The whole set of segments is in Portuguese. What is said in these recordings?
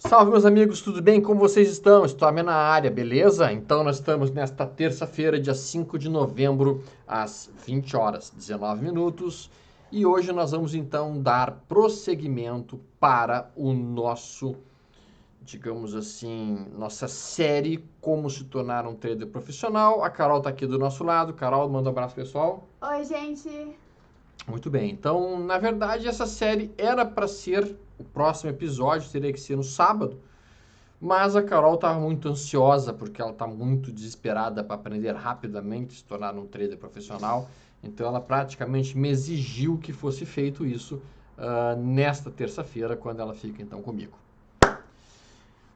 Salve, meus amigos, tudo bem? Como vocês estão? Stormy na área, beleza? Então, nós estamos nesta terça-feira, dia 5 de novembro, às 20 horas, 19 minutos. E hoje nós vamos, então, dar prosseguimento para o nosso, digamos assim, nossa série Como se tornar um trader profissional. A Carol está aqui do nosso lado. Carol, manda um abraço, pessoal. Oi, gente! Muito bem. Então, na verdade, essa série era para ser, o próximo episódio teria que ser no sábado. Mas a Carol estava muito ansiosa, porque ela está muito desesperada para aprender rapidamente, se tornar um trader profissional. Então ela praticamente me exigiu que fosse feito isso nesta terça-feira, quando ela fica então comigo.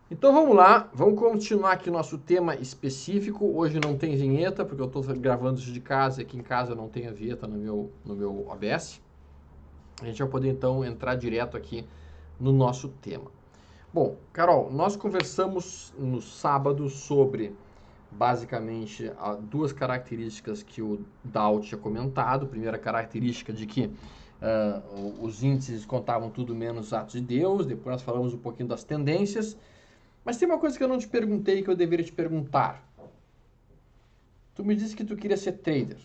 Então vamos lá, vamos continuar aqui nosso tema específico. Hoje não tem vinheta, porque eu estou gravando isso de casa e aqui em casa não tem a vinheta no meu OBS. A gente vai poder então entrar direto aqui no nosso tema. Bom, Carol, nós conversamos no sábado sobre, basicamente, duas características que o Dow tinha comentado. Primeira característica de que os índices contavam tudo menos atos de Deus. Depois nós falamos um pouquinho das tendências. Mas tem uma coisa que eu não te perguntei que eu deveria te perguntar. Tu me disse que tu queria ser trader.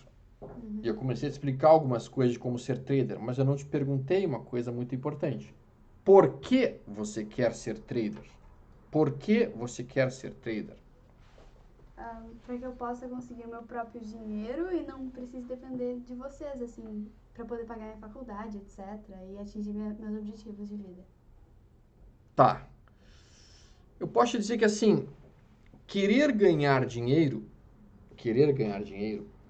E eu comecei a te explicar algumas coisas de como ser trader, mas eu não te perguntei uma coisa muito importante. Por que você quer ser trader? Por que você quer ser trader? Para que eu possa conseguir o meu próprio dinheiro e não precise depender de vocês, assim, para poder pagar minha faculdade, etc. E atingir meus objetivos de vida. Tá. Eu posso te dizer que assim, querer ganhar dinheiro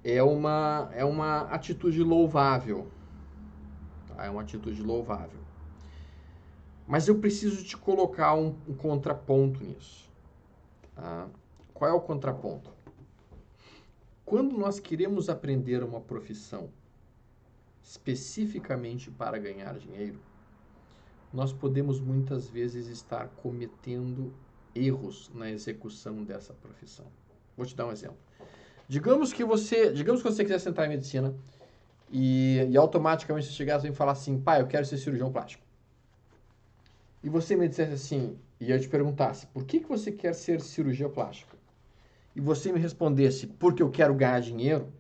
é uma atitude louvável. Tá? É uma atitude louvável. Mas eu preciso te colocar um contraponto nisso. Tá? Qual é o contraponto? Quando nós queremos aprender uma profissão especificamente para ganhar dinheiro, nós podemos muitas vezes estar cometendo erros na execução dessa profissão. Vou te dar um exemplo. Digamos que você quisesse entrar em medicina e automaticamente você chegasse e me falasse assim, pai, eu quero ser cirurgião plástico. E você me dissesse assim, e eu te perguntasse, por que você quer ser cirurgião plástico? E você me respondesse, porque eu quero ganhar dinheiro,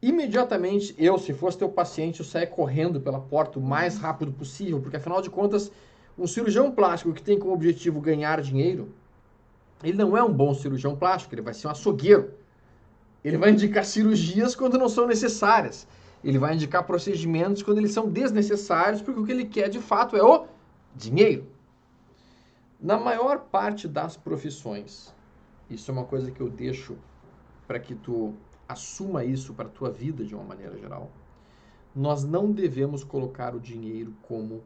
imediatamente eu, se fosse teu paciente, eu saia correndo pela porta o mais rápido possível, porque afinal de contas, um cirurgião plástico que tem como objetivo ganhar dinheiro, ele não é um bom cirurgião plástico, ele vai ser um açougueiro. Ele vai indicar cirurgias quando não são necessárias. Ele vai indicar procedimentos quando eles são desnecessários, porque o que ele quer de fato é o dinheiro. Na maior parte das profissões, isso é uma coisa que eu deixo para que tu assuma isso para a tua vida de uma maneira geral. Nós não devemos colocar o dinheiro como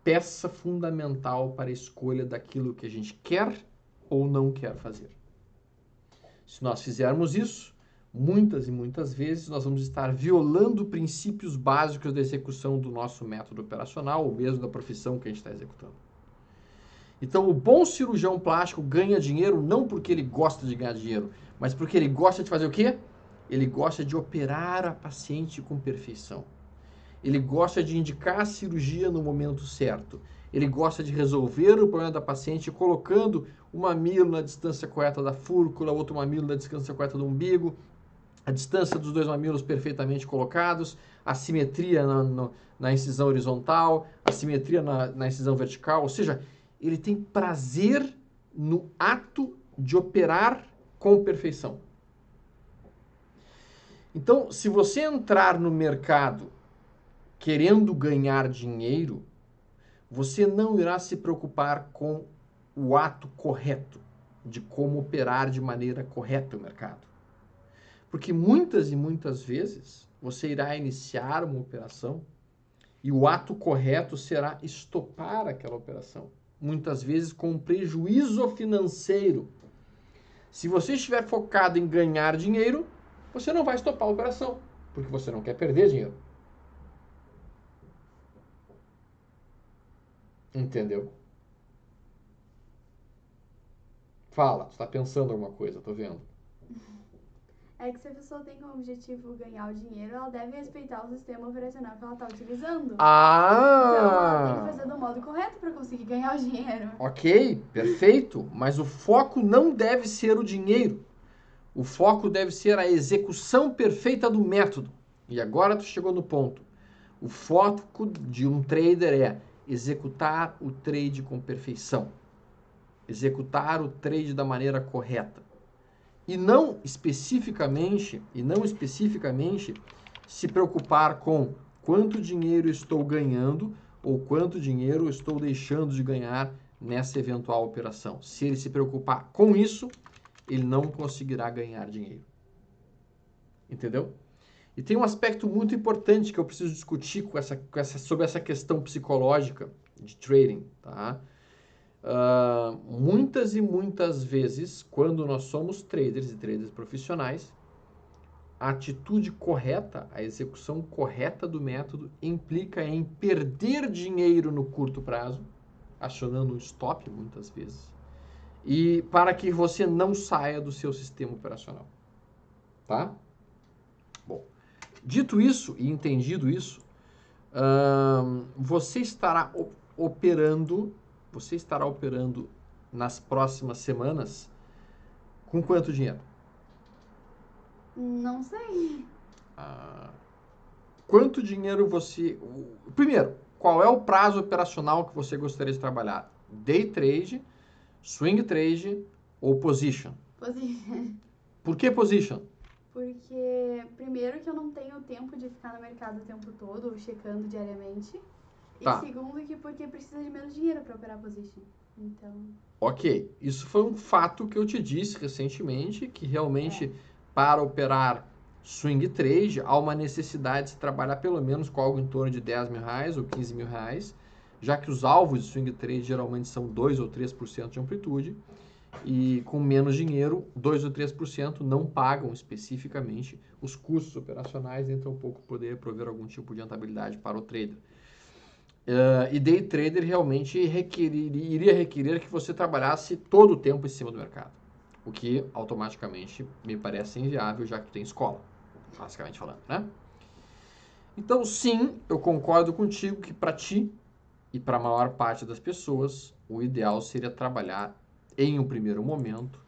peça fundamental para a escolha daquilo que a gente quer ou não quer fazer. Se nós fizermos isso, muitas e muitas vezes nós vamos estar violando princípios básicos da execução do nosso método operacional ou mesmo da profissão que a gente está executando. Então, o bom cirurgião plástico ganha dinheiro não porque ele gosta de ganhar dinheiro, mas porque ele gosta de fazer o quê? Ele gosta de operar a paciente com perfeição. Ele gosta de indicar a cirurgia no momento certo. Ele gosta de resolver o problema da paciente colocando um mamilo na distância correta da fúrcula, outro mamilo na distância correta do umbigo, a distância dos dois mamilos perfeitamente colocados, a simetria na incisão horizontal, a simetria na incisão vertical. Ou seja, ele tem prazer no ato de operar com perfeição. Então, se você entrar no mercado querendo ganhar dinheiro, você não irá se preocupar com o ato correto de como operar de maneira correta o mercado. Porque muitas e muitas vezes você irá iniciar uma operação e o ato correto será estopar aquela operação. Muitas vezes com um prejuízo financeiro. Se você estiver focado em ganhar dinheiro, você não vai estopar a operação, porque você não quer perder dinheiro. Entendeu? Fala, você está pensando alguma coisa, tô vendo. É que se a pessoa tem como objetivo ganhar o dinheiro, ela deve respeitar o sistema operacional que ela está utilizando. Então ela tem que fazer do modo correto para conseguir ganhar o dinheiro. Ok, perfeito. Mas o foco não deve ser o dinheiro. O foco deve ser a execução perfeita do método. E agora tu chegou no ponto. O foco de um trader é executar o trade com perfeição. Executar o trade da maneira correta. E não especificamente se preocupar com quanto dinheiro estou ganhando ou quanto dinheiro estou deixando de ganhar nessa eventual operação. Se ele se preocupar com isso, ele não conseguirá ganhar dinheiro. Entendeu? E tem um aspecto muito importante que eu preciso discutir sobre essa questão psicológica de trading, tá? Muitas e muitas vezes, quando nós somos traders e traders profissionais, a atitude correta, a execução correta do método implica em perder dinheiro no curto prazo, acionando um stop muitas vezes, e para que você não saia do seu sistema operacional. Tá? Bom, dito isso e entendido isso, você estará operando nas próximas semanas com quanto dinheiro? Não sei. Quanto dinheiro você... Primeiro, qual é o prazo operacional que você gostaria de trabalhar? Day trade, swing trade ou position? Position. Por que position? Porque, primeiro, que eu não tenho tempo de ficar no mercado o tempo todo, checando diariamente. Tá. E segundo, que porque precisa de menos dinheiro para operar position. Então... Ok, isso foi um fato que eu te disse recentemente, que realmente para operar swing trade há uma necessidade de se trabalhar pelo menos com algo em torno de 10 mil reais ou 15 mil reais, já que os alvos de swing trade geralmente são 2 ou 3% de amplitude, e com menos dinheiro, 2 ou 3% não pagam especificamente os custos operacionais, então pouco poder prover algum tipo de rentabilidade para o trader. E day trader realmente iria requerer que você trabalhasse todo o tempo em cima do mercado, o que automaticamente me parece inviável, já que tem escola, basicamente falando, né? Então, sim, eu concordo contigo que para ti e para a maior parte das pessoas, o ideal seria trabalhar em um primeiro momento,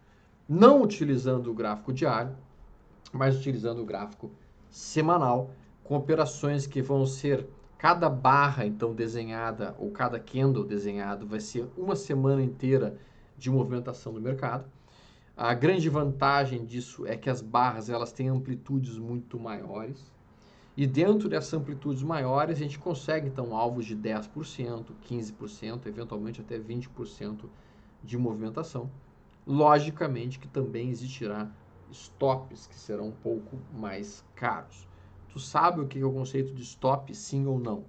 não utilizando o gráfico diário, mas utilizando o gráfico semanal, com operações que vão ser... Cada barra, então, desenhada, ou cada candle desenhado, vai ser uma semana inteira de movimentação do mercado. A grande vantagem disso é que as barras elas têm amplitudes muito maiores. E dentro dessas amplitudes maiores, a gente consegue, então, alvos de 10%, 15%, eventualmente até 20% de movimentação. Logicamente que também existirá stops que serão um pouco mais caros. Tu sabe o que é o conceito de stop, sim ou não?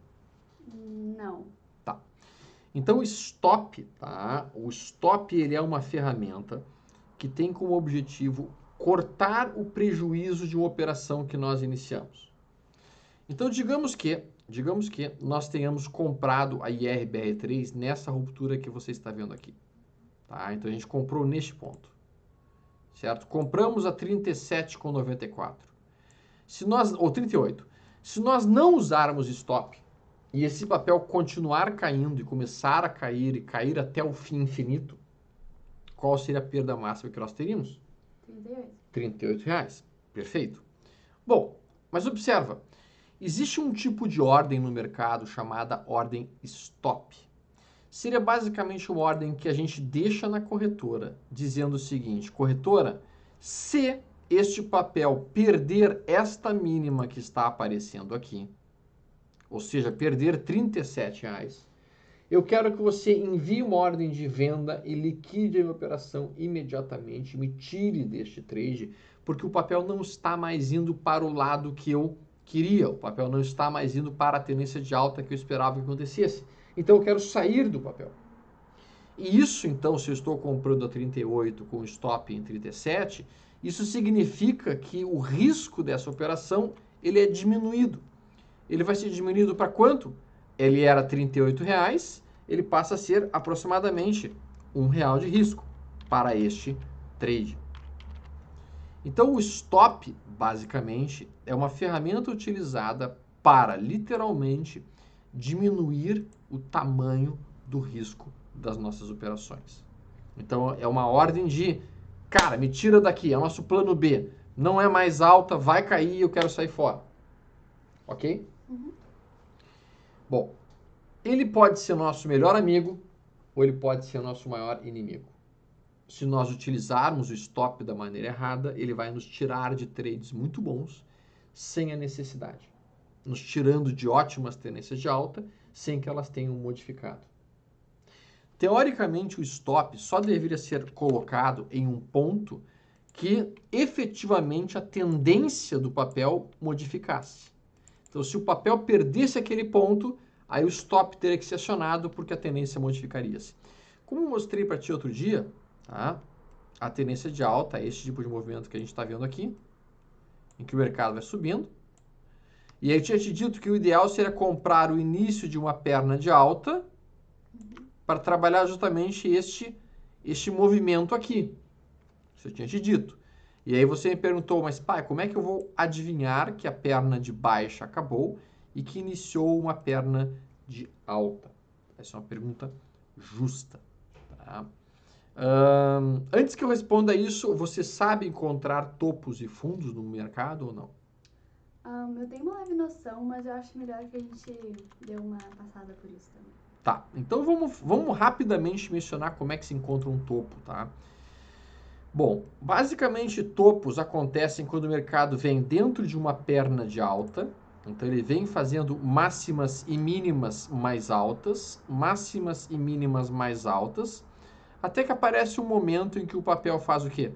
Não. Tá. Então, o stop, tá? O stop ele é uma ferramenta que tem como objetivo cortar o prejuízo de uma operação que nós iniciamos. Então, digamos que nós tenhamos comprado a IRBR3 nessa ruptura que você está vendo aqui. Tá? Então, a gente comprou neste ponto. Certo? Compramos a 37,94. Ou 38. Se nós não usarmos stop e esse papel continuar caindo e começar a cair e cair até o fim infinito, qual seria a perda máxima que nós teríamos? 38. 38 reais. Perfeito. Bom, mas observa, existe um tipo de ordem no mercado chamada ordem stop. Seria basicamente uma ordem que a gente deixa na corretora, dizendo o seguinte: corretora, se este papel perder esta mínima que está aparecendo aqui, ou seja, perder R$37, eu quero que você envie uma ordem de venda e liquide a operação imediatamente, me tire deste trade, porque o papel não está mais indo para o lado que eu queria, o papel não está mais indo para a tendência de alta que eu esperava que acontecesse. Então eu quero sair do papel. E isso, então, se eu estou comprando a 38 com stop em 37, isso significa que o risco dessa operação ele é diminuído. Ele vai ser diminuído para quanto? Ele era R$38, ele passa a ser aproximadamente R$1 de risco para este trade. Então, o stop, basicamente, é uma ferramenta utilizada para, literalmente, diminuir o tamanho do risco das nossas operações. Então, é uma ordem de, cara, me tira daqui, é o nosso plano B. Não é mais alta, vai cair, eu quero sair fora. Ok? Bom, ele pode ser nosso melhor amigo ou ele pode ser nosso maior inimigo. Se nós utilizarmos o stop da maneira errada, ele vai nos tirar de trades muito bons sem a necessidade. Nos tirando de ótimas tendências de alta sem que elas tenham modificado. Teoricamente, o stop só deveria ser colocado em um ponto que efetivamente a tendência do papel modificasse. Então, se o papel perdesse aquele ponto, aí o stop teria que ser acionado porque a tendência modificaria-se. Como eu mostrei para ti outro dia, tá? A tendência de alta é esse tipo de movimento que a gente está vendo aqui, em que o mercado vai subindo. E aí eu tinha te dito que o ideal seria comprar o início de uma perna de alta para trabalhar justamente este movimento aqui. Isso eu tinha te dito. E aí você me perguntou, mas pai, como é que eu vou adivinhar que a perna de baixa acabou e que iniciou uma perna de alta? Essa é uma pergunta justa. Tá? Antes que eu responda isso, você sabe encontrar topos e fundos no mercado ou não? Eu tenho uma leve noção, mas eu acho melhor que a gente dê uma passada por isso também. Tá, então vamos rapidamente mencionar como é que se encontra um topo, tá? Bom, basicamente topos acontecem quando o mercado vem dentro de uma perna de alta, então ele vem fazendo máximas e mínimas mais altas, máximas e mínimas mais altas, até que aparece um momento em que o papel faz o quê?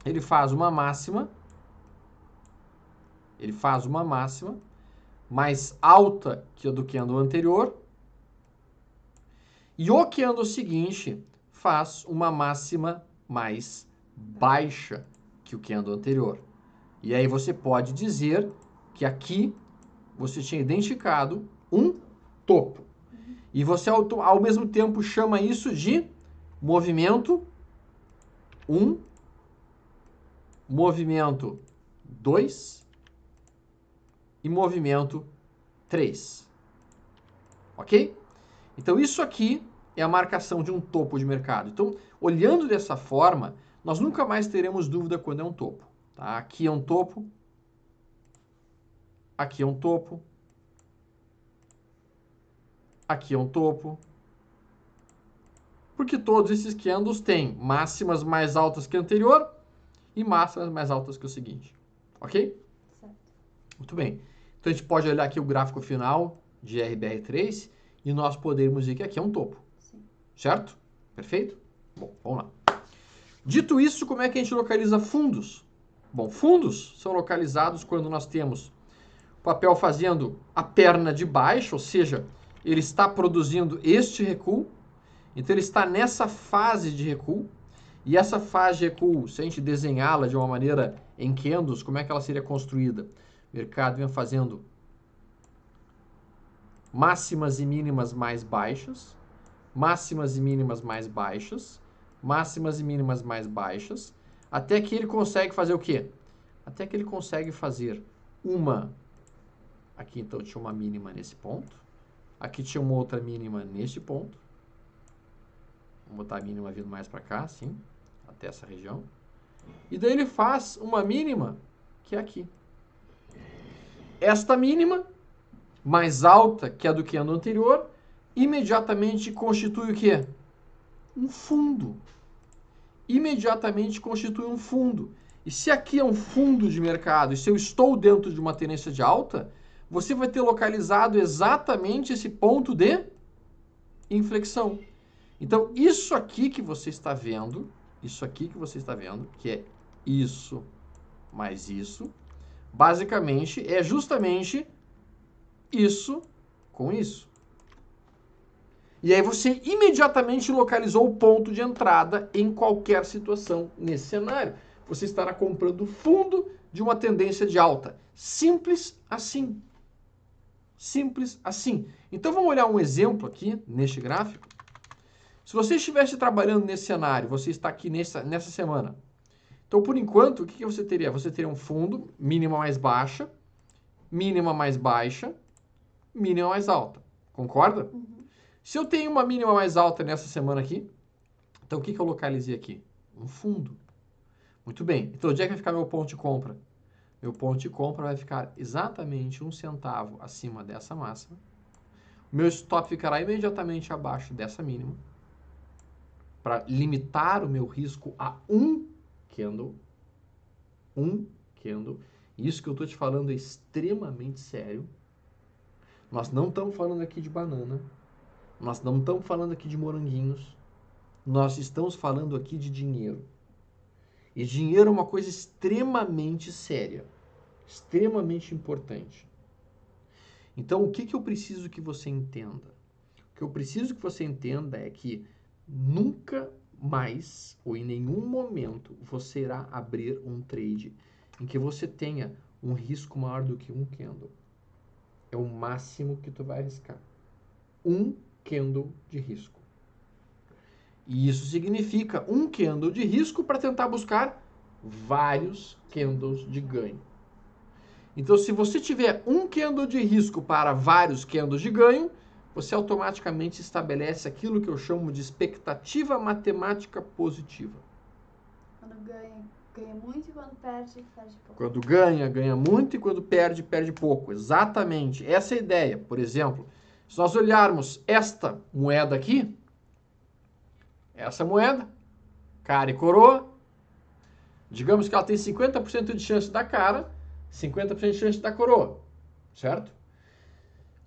Ele faz uma máxima mais alta que a do candle anterior, e o candle seguinte faz uma máxima mais baixa que o candle anterior. E aí você pode dizer que aqui você tinha identificado um topo. E você ao mesmo tempo chama isso de movimento 1, movimento 2 e movimento 3. Ok? Então, isso aqui é a marcação de um topo de mercado. Então, olhando dessa forma, nós nunca mais teremos dúvida quando é um topo. Tá? Aqui é um topo. Aqui é um topo. Aqui é um topo. Porque todos esses candles têm máximas mais altas que a anterior e máximas mais altas que o seguinte. Ok? Certo. Muito bem. Então, a gente pode olhar aqui o gráfico final de RBR3 e nós podemos dizer que aqui é um topo. Sim. Certo? Perfeito? Bom, vamos lá. Dito isso, como é que a gente localiza fundos? Bom, fundos são localizados quando nós temos o papel fazendo a perna de baixo, ou seja, ele está produzindo este recuo, então ele está nessa fase de recuo, e essa fase de recuo, se a gente desenhá-la de uma maneira em candles, como é que ela seria construída? O mercado vem fazendo máximas e mínimas mais baixas, máximas e mínimas mais baixas, máximas e mínimas mais baixas, até que ele consegue fazer o quê? Até que ele consegue fazer uma... Aqui, então, tinha uma mínima nesse ponto. Aqui tinha uma outra mínima neste ponto. Vamos botar a mínima vindo mais para cá, assim, até essa região. E daí ele faz uma mínima, que é aqui. Esta mínima, mais alta que a do que a do anterior, imediatamente constitui o quê? Um fundo. Imediatamente constitui um fundo. E se aqui é um fundo de mercado, e se eu estou dentro de uma tendência de alta, você vai ter localizado exatamente esse ponto de inflexão. Então, isso aqui que você está vendo, que é isso mais isso, basicamente é justamente isso com isso. E aí você imediatamente localizou o ponto de entrada em qualquer situação nesse cenário. Você estará comprando fundo de uma tendência de alta. Simples assim. Simples assim. Então vamos olhar um exemplo aqui neste gráfico. Se você estivesse trabalhando nesse cenário, você está aqui nessa semana. Então, por enquanto, o que você teria? Você teria um fundo, mínima mais baixa, mínima mais baixa, mínima mais alta. Concorda? Se eu tenho uma mínima mais alta nessa semana aqui, então o que eu localizei aqui? Um fundo. Muito bem. Então, onde é que vai ficar meu ponto de compra? Meu ponto de compra vai ficar exatamente 1 centavo acima dessa máxima. Meu stop ficará imediatamente abaixo dessa mínima, para limitar o meu risco a um candle. Um candle. Isso que eu estou te falando é extremamente sério. Nós não estamos falando aqui de banana. Nós não estamos falando aqui de moranguinhos. Nós estamos falando aqui de dinheiro. E dinheiro é uma coisa extremamente séria. Extremamente importante. Então, o que eu preciso que você entenda? O que eu preciso que você entenda é que nunca mais, ou em nenhum momento, você irá abrir um trade em que você tenha um risco maior do que um candle. É o máximo que tu vai arriscar. Um candle de risco. E isso significa um candle de risco para tentar buscar vários candles de ganho. Então, se você tiver um candle de risco para vários candles de ganho, você automaticamente estabelece aquilo que eu chamo de expectativa matemática positiva. Quando ganha, ganha muito, e quando perde, perde pouco. Quando ganha, ganha muito, e quando perde, perde pouco. Exatamente. Essa é a ideia. Por exemplo, se nós olharmos esta moeda aqui, essa moeda, cara e coroa, digamos que ela tem 50% de chance da cara, 50% de chance da coroa, certo?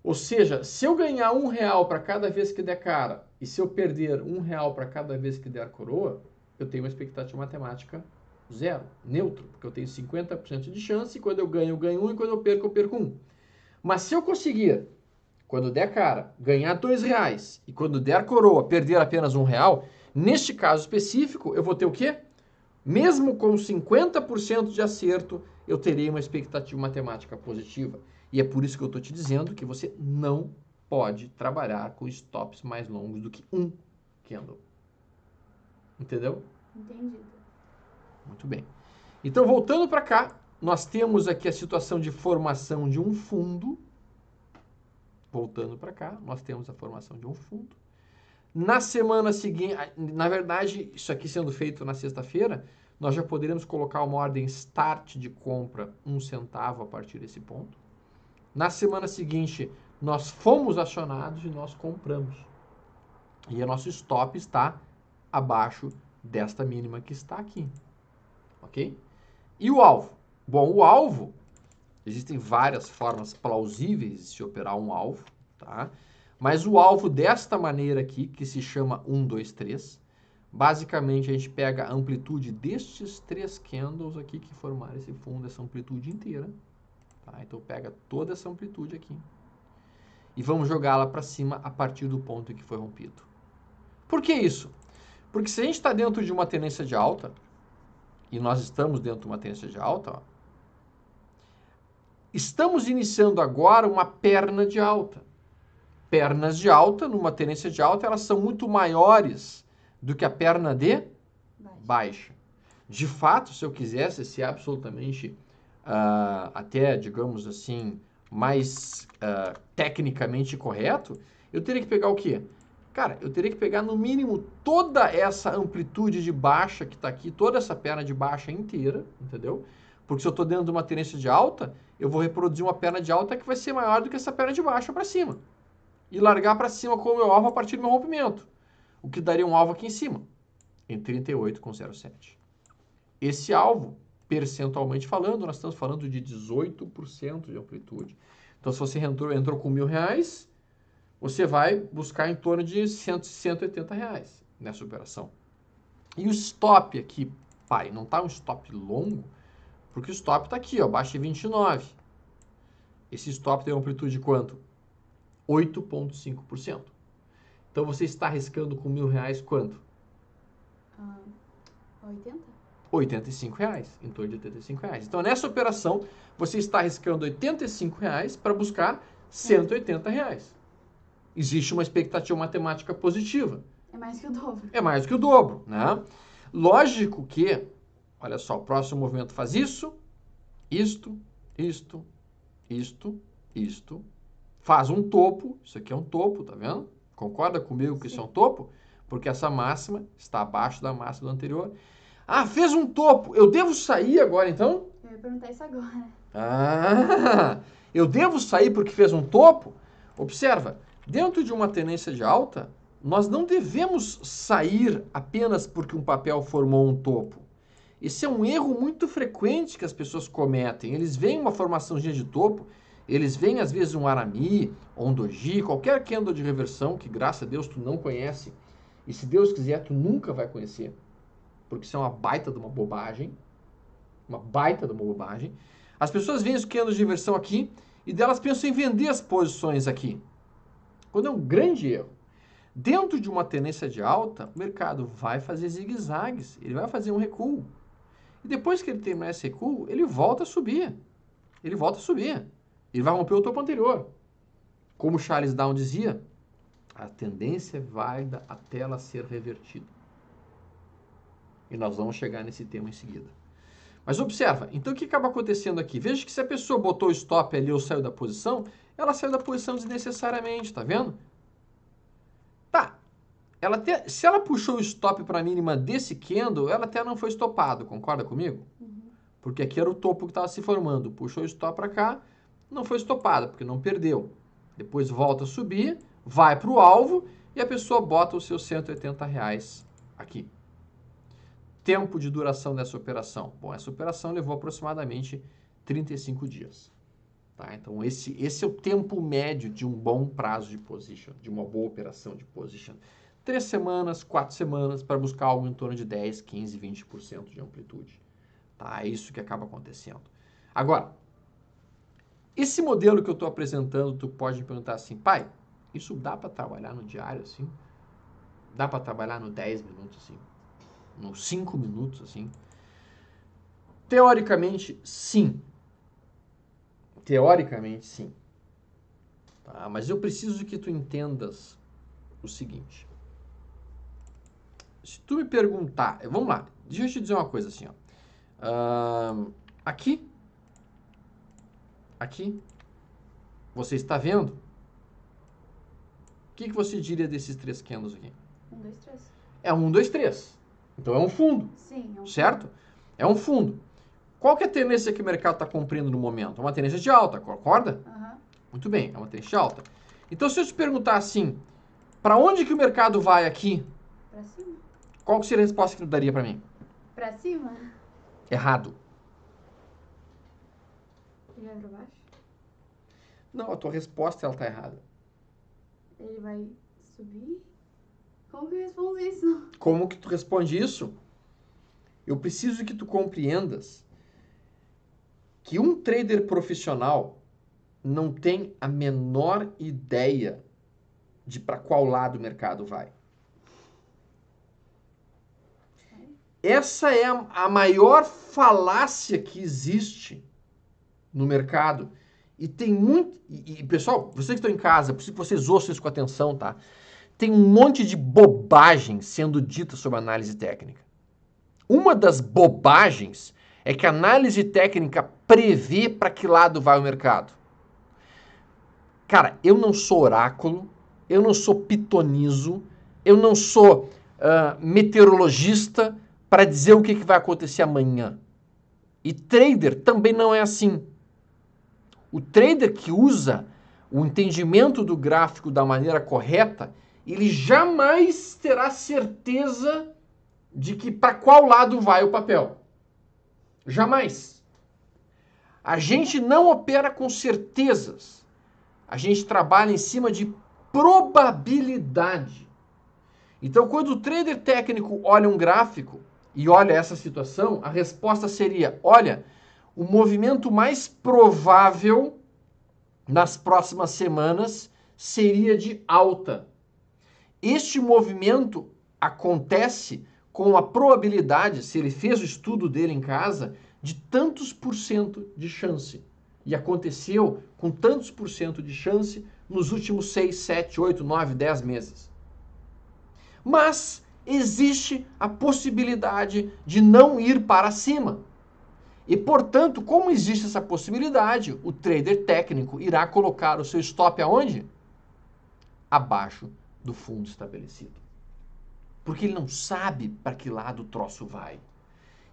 Ou seja, se eu ganhar R$1 para cada vez que der cara e se eu perder R$1 para cada vez que der coroa, eu tenho uma expectativa matemática zero, neutro, porque eu tenho 50% de chance e quando eu ganho 1 e quando eu perco 1. Mas se eu conseguir, quando der cara, ganhar R$2 e quando der coroa, perder apenas R$1, neste caso específico, eu vou ter o quê? Mesmo com 50% de acerto, eu terei uma expectativa matemática positiva. E é por isso que eu estou te dizendo que você não pode trabalhar com stops mais longos do que um candle. Entendeu? Entendido. Muito bem. Então, voltando para cá, nós temos aqui a situação de formação de um fundo. Voltando para cá, nós temos a formação de um fundo. Na semana seguinte, na verdade, isso aqui sendo feito na sexta-feira, nós já poderemos colocar uma ordem start de compra 1 centavo a partir desse ponto. Na semana seguinte, nós fomos acionados e nós compramos. E o nosso stop está abaixo desta mínima que está aqui. Ok? E o alvo? Bom, o alvo, existem várias formas plausíveis de se operar um alvo, tá? Mas o alvo desta maneira aqui, que se chama 1, 2, 3, basicamente a gente pega a amplitude destes 3 candles aqui que formaram esse fundo, essa amplitude inteira. Tá? Então pega toda essa amplitude aqui e vamos jogá-la para cima a partir do ponto em que foi rompido. Por que isso? Porque se a gente está dentro de uma tendência de alta, e nós estamos dentro de uma tendência de alta, ó, estamos iniciando agora uma perna de alta. Pernas de alta, numa tendência de alta, elas são muito maiores do que a perna de baixa. De fato, se eu quisesse ser absolutamente, até, digamos assim, mais tecnicamente correto, eu teria que pegar o quê? Cara, eu teria que pegar no mínimo toda essa amplitude de baixa que está aqui, toda essa perna de baixa inteira, entendeu? Porque se eu estou dentro de uma tendência de alta, eu vou reproduzir uma perna de alta que vai ser maior do que essa perna de baixa para cima. E largar para cima com o meu alvo a partir do meu rompimento. O que daria um alvo aqui em cima, em 38,07. Esse alvo, percentualmente falando, nós estamos falando de 18% de amplitude. Então, se você entrou com R$1.000, você vai buscar em torno de R$180 nessa operação. E o stop aqui, pai, não está um stop longo, porque o stop está aqui, ó, abaixo de 29. Esse stop tem uma amplitude de quanto? 8,5%. Então, você está arriscando com R$1.000 quanto? 80? R$85, em torno de R$85. Então, nessa operação, você está arriscando R$85 para buscar R$180. Existe uma expectativa matemática positiva. É mais que o dobro. É mais que o dobro, né? Lógico que Olha só, o próximo movimento faz isso, isto, faz um topo, isso aqui é um topo, tá vendo? Concorda comigo que isso é um topo? Porque essa máxima está abaixo da máxima do anterior. Ah, fez um topo, eu devo sair agora então? Eu ia perguntar isso agora. Ah, eu devo sair porque fez um topo? Observa, dentro de uma tendência de alta, nós não devemos sair apenas porque um papel formou um topo. Esse é um erro muito frequente que as pessoas cometem. Eles veem uma formaçãozinha de topo, eles veem às vezes um Arami, um Doji, qualquer candle de reversão que graças a Deus tu não conhece. E se Deus quiser, tu nunca vai conhecer. Porque isso é uma baita de uma bobagem. Uma baita de uma bobagem. As pessoas veem os candles de reversão aqui e delas pensam em vender as posições aqui. Quando é um grande erro. Dentro de uma tendência de alta, o mercado vai fazer zigue-zagues, ele vai fazer um recuo. E depois que ele terminar esse recuo, ele volta a subir. Ele volta a subir. Ele vai romper o topo anterior. Como Charles Down dizia, a tendência vai até ela ser revertida. E nós vamos chegar nesse tema em seguida. Mas observa, então o que acaba acontecendo aqui? Veja que se a pessoa botou o stop ali ou saiu da posição, ela saiu da posição desnecessariamente, tá vendo? Tá. Se ela puxou o stop para a mínima desse candle, ela até não foi stopado, concorda comigo? Porque aqui era o topo que estava se formando. Puxou o stop para cá, não foi stopado, porque não perdeu. Depois volta a subir, vai para o alvo e a pessoa bota os seus R$180 aqui. Tempo de duração dessa operação. Bom, essa operação levou aproximadamente 35 dias. Tá? Então, esse é o tempo médio de um bom prazo de position, de uma boa operação de position. 3 semanas, 4 semanas, para buscar algo em torno de 10, 15, 20% de amplitude. Tá? É isso que acaba acontecendo. Agora, esse modelo que eu estou apresentando, tu pode me perguntar assim, pai, isso dá para trabalhar no diário assim? Dá para trabalhar no 10 minutos assim? Nos 5 minutos assim? Teoricamente, sim. Teoricamente, sim. Tá? Mas eu preciso que tu entendas o seguinte. Se tu me perguntar... Vamos lá. Deixa eu te dizer uma coisa assim. Ó. Aqui. Você está vendo? O que você diria desses 3 candles aqui? 1, 2, 3. É 1, 2, 3. Então é um fundo. Sim, é um certo? fundo. É um fundo. Qual que é a tendência que o mercado está cumprindo no momento? É uma tendência de alta, concorda? Muito bem, é uma tendência de alta. Então, se eu te perguntar assim, para onde que o mercado vai aqui? Para cima. Qual que seria a resposta que tu daria para mim? Para cima. Errado. Ele vai para baixo? Não, a tua resposta ela tá errada. Ele vai subir? Como que eu respondo isso? Como que tu responde isso? Eu preciso que tu compreendas que um trader profissional não tem a menor ideia de para qual lado o mercado vai. Essa é a maior falácia que existe no mercado. E tem muito... E pessoal, vocês que estão em casa, preciso que vocês ouçam isso com atenção, tá? Tem um monte de bobagem sendo dita sobre análise técnica. Uma das bobagens é que a análise técnica prevê para que lado vai o mercado. Cara, eu não sou oráculo, eu não sou pitonizo, eu não sou meteorologista para dizer o que vai acontecer amanhã. E trader também não é assim. O trader que usa o entendimento do gráfico da maneira correta, ele jamais terá certeza de que para qual lado vai o papel. Jamais. A gente não opera com certezas. A gente trabalha em cima de probabilidade. Então, quando o trader técnico olha um gráfico e olha essa situação, a resposta seria, olha, o movimento mais provável nas próximas semanas seria de alta. Este movimento acontece com a probabilidade, se ele fez o estudo dele em casa, de tantos por cento de chance. E aconteceu com tantos por cento de chance nos últimos 6, 7, 8, 9, 10 meses. Mas existe a possibilidade de não ir para cima. E, portanto, como existe essa possibilidade, o trader técnico irá colocar o seu stop aonde? Abaixo do fundo estabelecido. Porque ele não sabe para que lado o troço vai.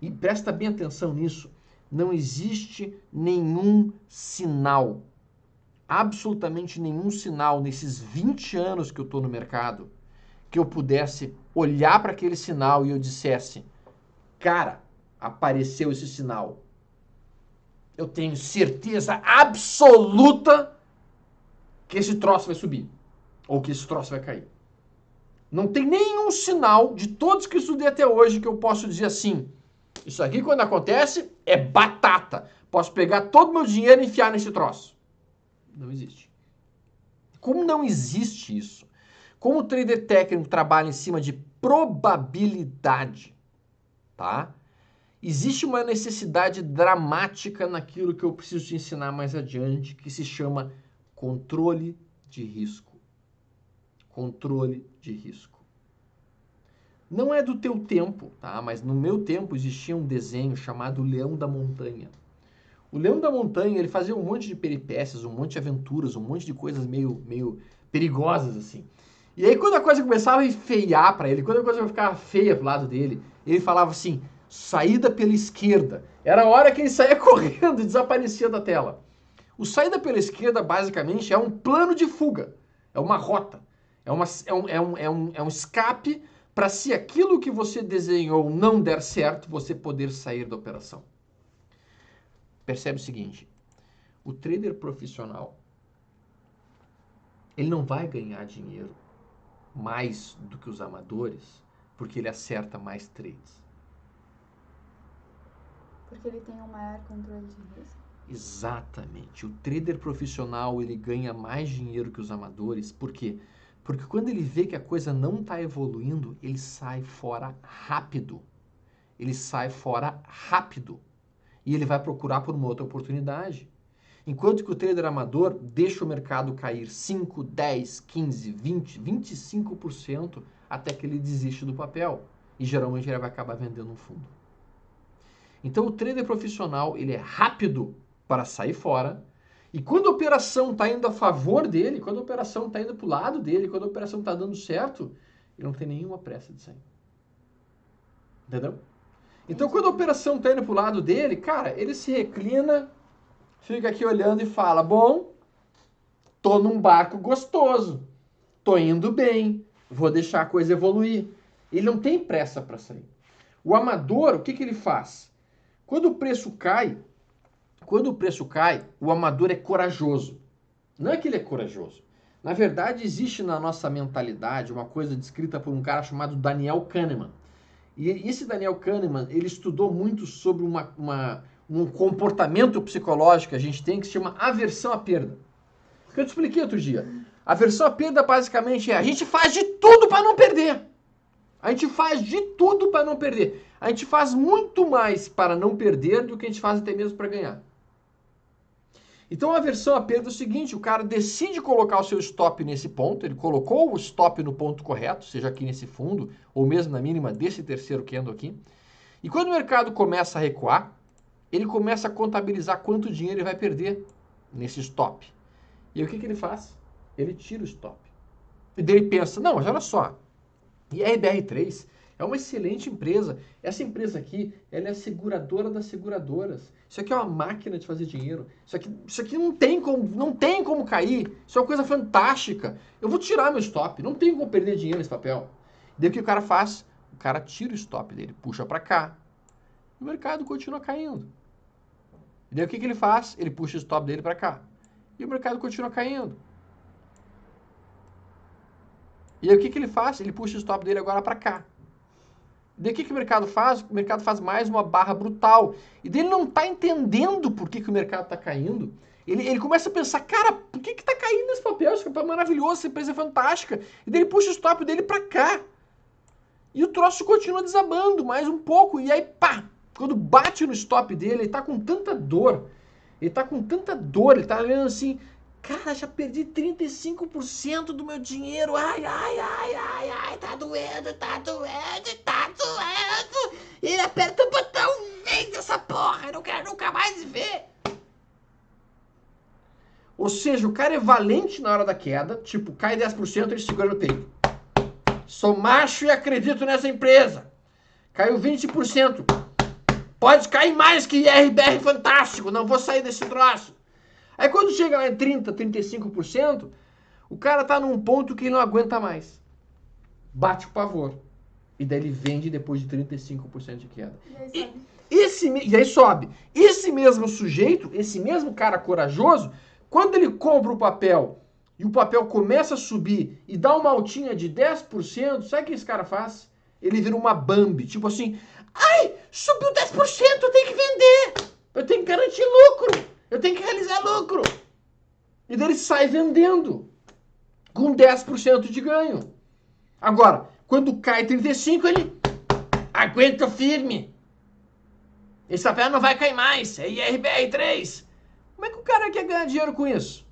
E presta bem atenção nisso. Não existe nenhum sinal, absolutamente nenhum sinal nesses 20 anos que eu estou no mercado, que eu pudesse olhar para aquele sinal e eu dissesse, cara, apareceu esse sinal. Eu tenho certeza absoluta que esse troço vai subir. Ou que esse troço vai cair. Não tem nenhum sinal de todos que eu estudei até hoje que eu posso dizer assim, isso aqui quando acontece é batata. Posso pegar todo o meu dinheiro e enfiar nesse troço. Não existe. Como não existe isso? Como o trader técnico trabalha em cima de probabilidade, tá? Existe uma necessidade dramática naquilo que eu preciso te ensinar mais adiante, que se chama controle de risco. Controle de risco. Não é do teu tempo, tá? Mas no meu tempo existia um desenho chamado Leão da Montanha. O Leão da Montanha, ele fazia um monte de peripécias, um monte de aventuras, um monte de coisas meio perigosas, assim. E aí, quando a coisa começava a enfeiar para ele, quando a coisa ficava feia pro lado dele, ele falava assim, saída pela esquerda. Era a hora que ele saía correndo e desaparecia da tela. O saída pela esquerda, basicamente, é um plano de fuga. É uma rota. É um escape para, se aquilo que você desenhou não der certo, você poder sair da operação. Percebe o seguinte, o trader profissional, ele não vai ganhar dinheiro mais do que os amadores, porque ele acerta mais trades. Porque ele tem um maior controle de risco. Exatamente. O trader profissional, ele ganha mais dinheiro que os amadores. Por quê? Porque quando ele vê que a coisa não está evoluindo, ele sai fora rápido. Ele sai fora rápido. E ele vai procurar por uma outra oportunidade. Enquanto que o trader amador deixa o mercado cair 5, 10, 15, 20, 25% até que ele desiste do papel. E geralmente ele vai acabar vendendo um fundo. Então o trader profissional, ele é rápido para sair fora. E quando a operação está indo a favor dele, quando a operação está indo para o lado dele, quando a operação está dando certo, ele não tem nenhuma pressa de sair. Entendeu? Então, quando a operação está indo para o lado dele, cara, ele se reclina, fica aqui olhando e fala, bom, tô num barco gostoso, tô indo bem, vou deixar a coisa evoluir. Ele não tem pressa para sair. O amador, o que ele faz? Quando o preço cai, o amador é corajoso. Não é que ele é corajoso. Na verdade, existe na nossa mentalidade uma coisa descrita por um cara chamado Daniel Kahneman. E esse Daniel Kahneman, ele estudou muito sobre um comportamento psicológico que a gente tem que se chama aversão à perda. Que eu te expliquei outro dia. Aversão à perda basicamente é a gente faz de tudo para não perder. A gente faz de tudo para não perder. A gente faz muito mais para não perder do que a gente faz até mesmo para ganhar. Então a aversão à perda é o seguinte, o cara decide colocar o seu stop nesse ponto, ele colocou o stop no ponto correto, seja aqui nesse fundo, ou mesmo na mínima desse terceiro candle aqui, e quando o mercado começa a recuar, ele começa a contabilizar quanto dinheiro ele vai perder nesse stop. E aí o que ele faz? Ele tira o stop. E daí ele pensa, não, mas olha só, e a RBR3 é uma excelente empresa. Essa empresa aqui, ela é a seguradora das seguradoras. Isso aqui é uma máquina de fazer dinheiro. Isso aqui não tem como cair. Isso é uma coisa fantástica. Eu vou tirar meu stop. Não tem como perder dinheiro nesse papel. Daí o que o cara faz? O cara tira o stop dele, puxa para cá. E o mercado continua caindo. E daí o que ele faz? Ele puxa o stop dele para cá. E o mercado continua caindo. E aí o que ele faz? Ele puxa o stop dele agora para cá. Daí o que o mercado faz? O mercado faz mais uma barra brutal. E daí ele não está entendendo por que o mercado está caindo. Ele começa a pensar, cara, por que está caindo esse papel? Esse papel é maravilhoso, essa empresa é fantástica. E daí ele puxa o stop dele para cá. E o troço continua desabando mais um pouco. E aí, pá, quando bate no stop dele, ele está com tanta dor. Ele está olhando assim, Cara, já perdi 35% do meu dinheiro. Ai, tá doendo. Ele aperta o botão, vende essa porra, eu não quero nunca mais ver. Ou seja, o cara é valente na hora da queda, tipo, cai 10%, ele segura no peito. Sou macho e acredito nessa empresa. Caiu 20%. Pode cair mais que IRBR fantástico, não vou sair desse troço. Aí quando chega lá em 30%, 35%, o cara tá num ponto que ele não aguenta mais. Bate o pavor. E daí ele vende depois de 35% de queda. E aí sobe. Esse mesmo sujeito, esse mesmo cara corajoso, quando ele compra o papel e o papel começa a subir e dá uma altinha de 10%, sabe o que esse cara faz? Ele vira uma Bambi, tipo assim, ai, subiu 10%, eu tenho que vender, eu tenho que garantir lucro, eu tenho que realizar lucro. E daí ele sai vendendo com 10% de ganho. Agora, quando cai 35%, ele aguenta firme. Esse papel não vai cair mais, é IRBR3. Como é que o cara quer ganhar dinheiro com isso?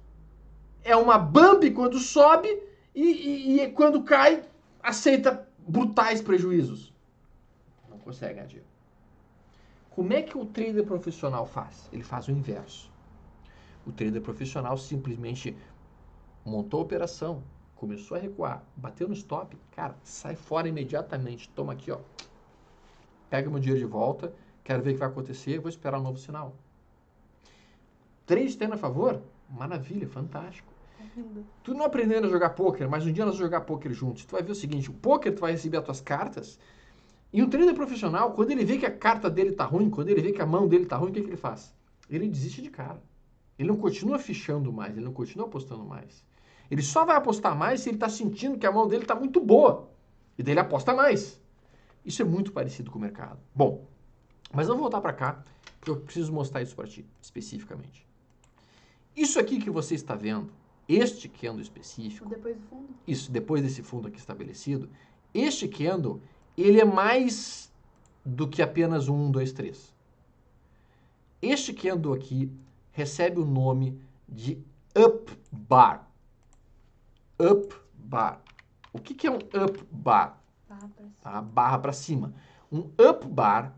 É uma Bambi quando sobe e quando cai, aceita brutais prejuízos. Não consegue ganhar dinheiro. Como é que o trader profissional faz? Ele faz o inverso. O trader profissional simplesmente montou a operação, começou a recuar, bateu no stop, cara, sai fora imediatamente. Toma aqui, ó. Pega meu dinheiro de volta, quero ver o que vai acontecer, vou esperar um novo sinal. Trade tendo a favor? Maravilha, fantástico. Tu não aprendendo a jogar pôquer, mas um dia nós vamos jogar pôquer juntos. Tu vai ver o seguinte, o pôquer tu vai receber as tuas cartas, e o trader profissional, quando ele vê que a carta dele tá ruim, quando ele vê que a mão dele tá ruim, o que ele faz? Ele desiste de cara. Ele não continua fichando mais, ele não continua apostando mais. Ele só vai apostar mais se ele tá sentindo que a mão dele tá muito boa. E daí ele aposta mais. Isso é muito parecido com o mercado. Bom, mas vamos voltar para cá, porque eu preciso mostrar isso para ti, especificamente. Isso aqui que você está vendo, este candle específico... Depois do fundo? Isso, depois desse fundo aqui estabelecido, este candle, ele é mais do que apenas um 1, 2, 3. Este candle aqui recebe o nome de up bar. Up bar. O que é um up bar? Barra para cima. Um up bar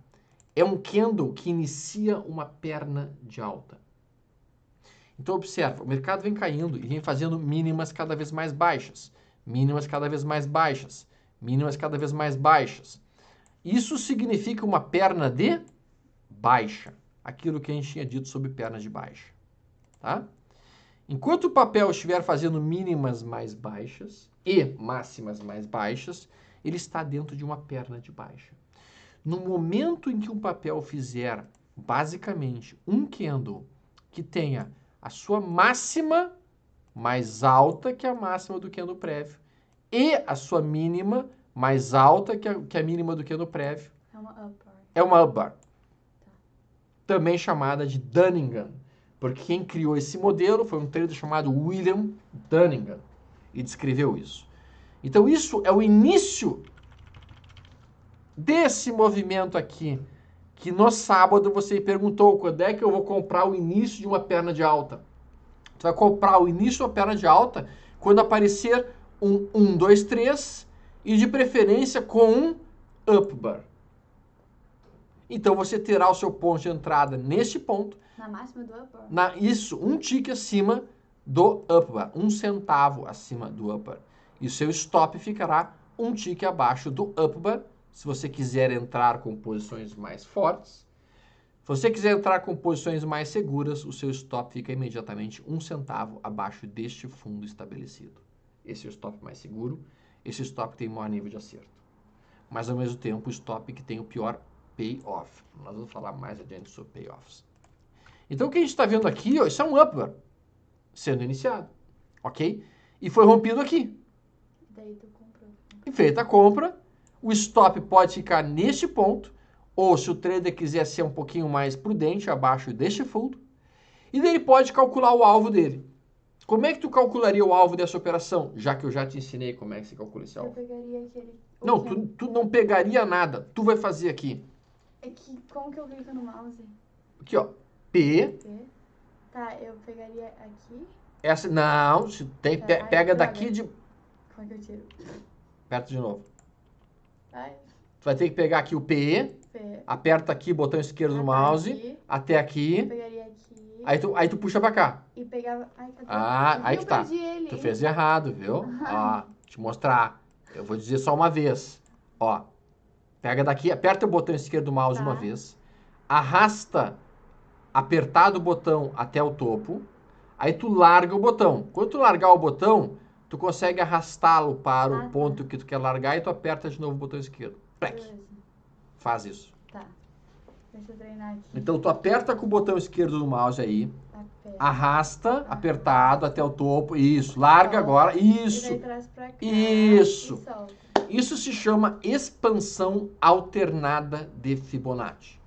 é um candle que inicia uma perna de alta. Então observa, o mercado vem caindo e vem fazendo mínimas cada vez mais baixas, mínimas cada vez mais baixas, mínimas cada vez mais baixas. Isso significa uma perna de baixa, aquilo que a gente tinha dito sobre pernas de baixa, tá? Enquanto o papel estiver fazendo mínimas mais baixas e máximas mais baixas, ele está dentro de uma perna de baixa. No momento em que um papel fizer, basicamente, um candle que tenha a sua máxima mais alta que a máxima do candle prévio e a sua mínima mais alta que a mínima do candle prévio, é uma up bar. Também chamada de Dunningham, porque quem criou esse modelo foi um trader chamado William Dunningham e descreveu isso. Então isso é o início desse movimento aqui, que no sábado você perguntou quando é que eu vou comprar o início de uma perna de alta. Tu vai comprar o início de uma perna de alta quando aparecer um 1, 2, 3 e de preferência com um up bar. Então você terá o seu ponto de entrada neste ponto. Na máxima do up bar. Isso, um tique acima do up bar, 1 centavo acima do up bar. E o seu stop ficará um tique abaixo do up bar, se você quiser entrar com posições mais fortes. Se você quiser entrar com posições mais seguras, o seu stop fica imediatamente 1 centavo abaixo deste fundo estabelecido. Esse é o stop mais seguro, esse stop tem maior nível de acerto. Mas ao mesmo tempo o stop que tem o pior payoff. Nós vamos falar mais adiante sobre payoffs. Então o que a gente está vendo aqui, ó, isso é um up bar sendo iniciado, ok? E foi rompido aqui. Daí tu comprou. E feita a compra, o stop pode ficar neste ponto, ou se o trader quiser ser um pouquinho mais prudente, abaixo deste fundo, e daí ele pode calcular o alvo dele. Como é que tu calcularia o alvo dessa operação? Já que eu já te ensinei como é que se calcula esse alvo. Eu pegaria aquele... Não, tu não pegaria nada. Tu vai fazer aqui. É que, como que eu clico no mouse? Aqui, ó. P. Tá, eu pegaria aqui. Essa, não, pega daqui de... Como é que eu tiro? Aperta de novo. Ai, Tu vai ter que pegar aqui o P, aperta aqui, botão esquerdo do mouse, aqui. até aqui, Eu pegaria aqui. aí tu puxa pra cá. E pegava... Ai, cadê? Aí que tá. Eu perdi ele. Tu fez errado, viu? Ó, te mostrar. Eu vou dizer só uma vez. Ó, pega daqui, aperta o botão esquerdo do mouse uma vez, arrasta, apertado o botão até o topo, aí tu larga o botão. Quando tu largar o botão, tu consegue arrastá-lo para o ponto que tu quer largar e tu aperta de novo o botão esquerdo. Plec. Faz isso. Tá. Deixa eu treinar aqui. Então tu aperta com o botão esquerdo do mouse aí, arrasta, apertado até o topo, isso, larga agora, isso, E daí traz pra cá, isso. e solta. Isso se chama expansão alternada de Fibonacci.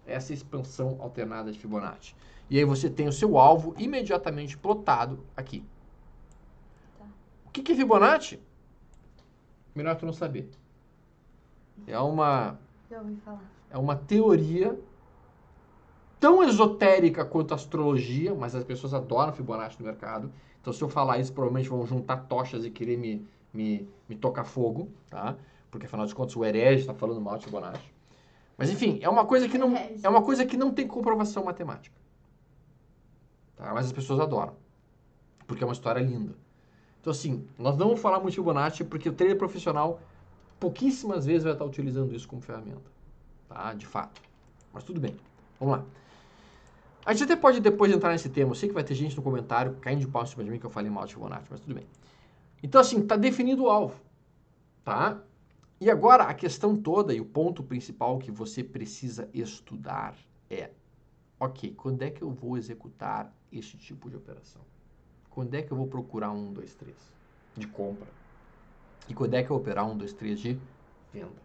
Essa é a expansão alternada de Fibonacci. E aí você tem o seu alvo imediatamente plotado aqui. Tá. O que é Fibonacci? Melhor tu não saber. É uma Já ouvi falar. É uma teoria tão esotérica quanto a astrologia, mas as pessoas adoram Fibonacci no mercado. Então, se eu falar isso, provavelmente vão juntar tochas e querer me tocar fogo, tá? Porque, afinal de contas, o herege está falando mal de Fibonacci. Mas, enfim, é uma coisa que não tem comprovação matemática. Tá? Mas as pessoas adoram, porque é uma história linda. Então, assim, nós não vamos falar muito de Fibonacci, porque o trader profissional pouquíssimas vezes vai estar utilizando isso como ferramenta. Tá? De fato. Mas tudo bem. Vamos lá. A gente até pode depois entrar nesse tema. Eu sei que vai ter gente no comentário caindo de pau em cima de mim que eu falei mal de Fibonacci, mas tudo bem. Então, assim, tá definido o alvo. Tá? E agora, a questão toda e o ponto principal que você precisa estudar é: ok, quando é que eu vou executar este tipo de operação? Quando é que eu vou procurar 1, 2, 3 de compra? E quando é que eu vou operar 1, 2, 3 de venda?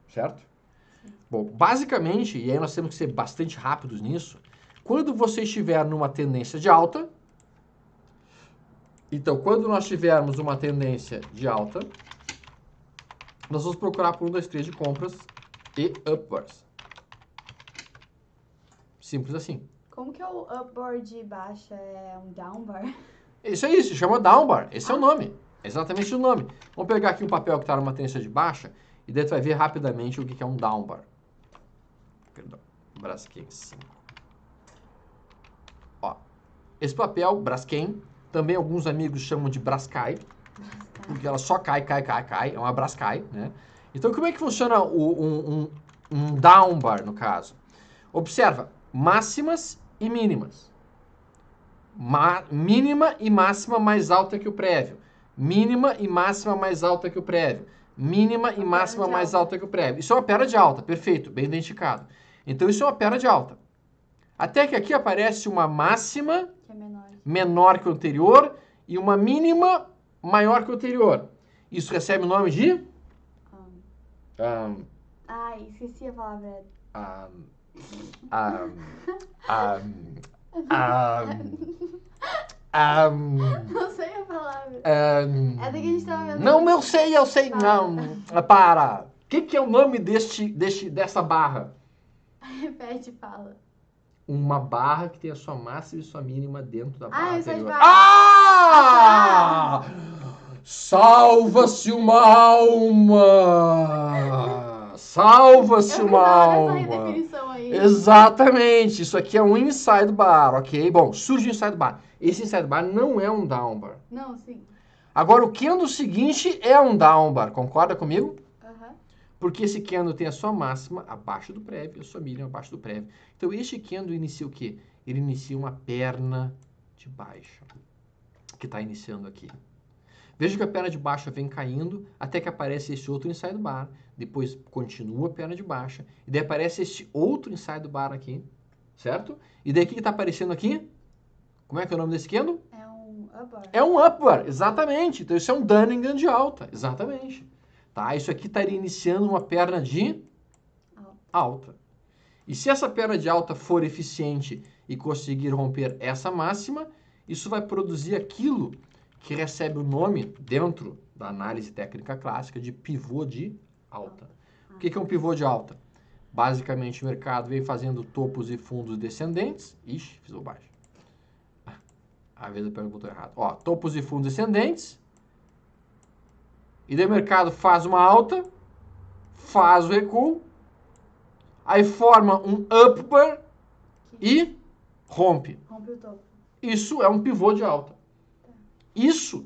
Certo? Bom, basicamente, e aí nós temos que ser bastante rápidos nisso, quando você estiver numa tendência de alta, então, quando nós tivermos uma tendência de alta, nós vamos procurar por 1, 2, 3 de compras e upwards. Simples assim. Como que é o upbar de baixa? É um downbar? Isso aí, se chama downbar. Esse é o nome. É exatamente o nome. Vamos pegar aqui um papel que está numa tendência de baixa e daí tu vai ver rapidamente o que é um downbar. Perdão, Braskem 5. Ó, esse papel, Braskem, também alguns amigos chamam de Braskai, porque ela só cai, é uma Braskai, né? Então, como é que funciona um downbar, no caso? Observa, máximas e mínimas. Mínima e máxima mais alta que o prévio. Mínima e máxima mais alta que o prévio. Mínima e máxima mais alta que o prévio. Isso é uma perna de alta, perfeito, bem identificado. Então, isso é uma perna de alta. Até que aqui aparece uma máxima Que é menor que o anterior e uma mínima maior que o anterior. Isso recebe o nome de? Ai, esqueci a palavra. Não sei a palavra. É daqui que a gente tava vendo. Não, eu sei. Não, para. O que é o nome dessa barra? Repete e fala. Uma barra que tem a sua máxima e sua mínima dentro da barra anterior. Salva-se uma alma! Salva-se uma alma! Essa definição aí. Exatamente! Isso aqui é um inside bar, ok? Bom, surge o inside bar. Esse inside bar não é um down bar. Não, sim. Agora, o candle seguinte é um down bar. Concorda comigo? Aham. Porque esse candle tem a sua máxima abaixo do prévio e a sua mínima abaixo do prévio. Então, este candle inicia o quê? Ele inicia uma perna de baixa, que está iniciando aqui. Veja que a perna de baixa vem caindo até que aparece esse outro inside bar. Depois continua a perna de baixa. E daí aparece este outro inside bar aqui, certo? E daí o que está aparecendo aqui? Como é que é o nome desse candle? É um upbar. É um upbar, exatamente. Então, isso é um Dunningham de alta, exatamente. Tá? Isso aqui estaria iniciando uma perna de alta. E se essa perna de alta for eficiente e conseguir romper essa máxima, isso vai produzir aquilo que recebe o nome, dentro da análise técnica clássica, de pivô de alta. O que é um pivô de alta? Basicamente, o mercado vem fazendo topos e fundos descendentes. Ixi, fiz bobagem. Às vezes eu pergunto errado. Ó, topos e fundos ascendentes. E daí o mercado faz uma alta, faz o recuo, aí forma um upper e rompe. Rompe o topo. Isso é um pivô de alta. Isso,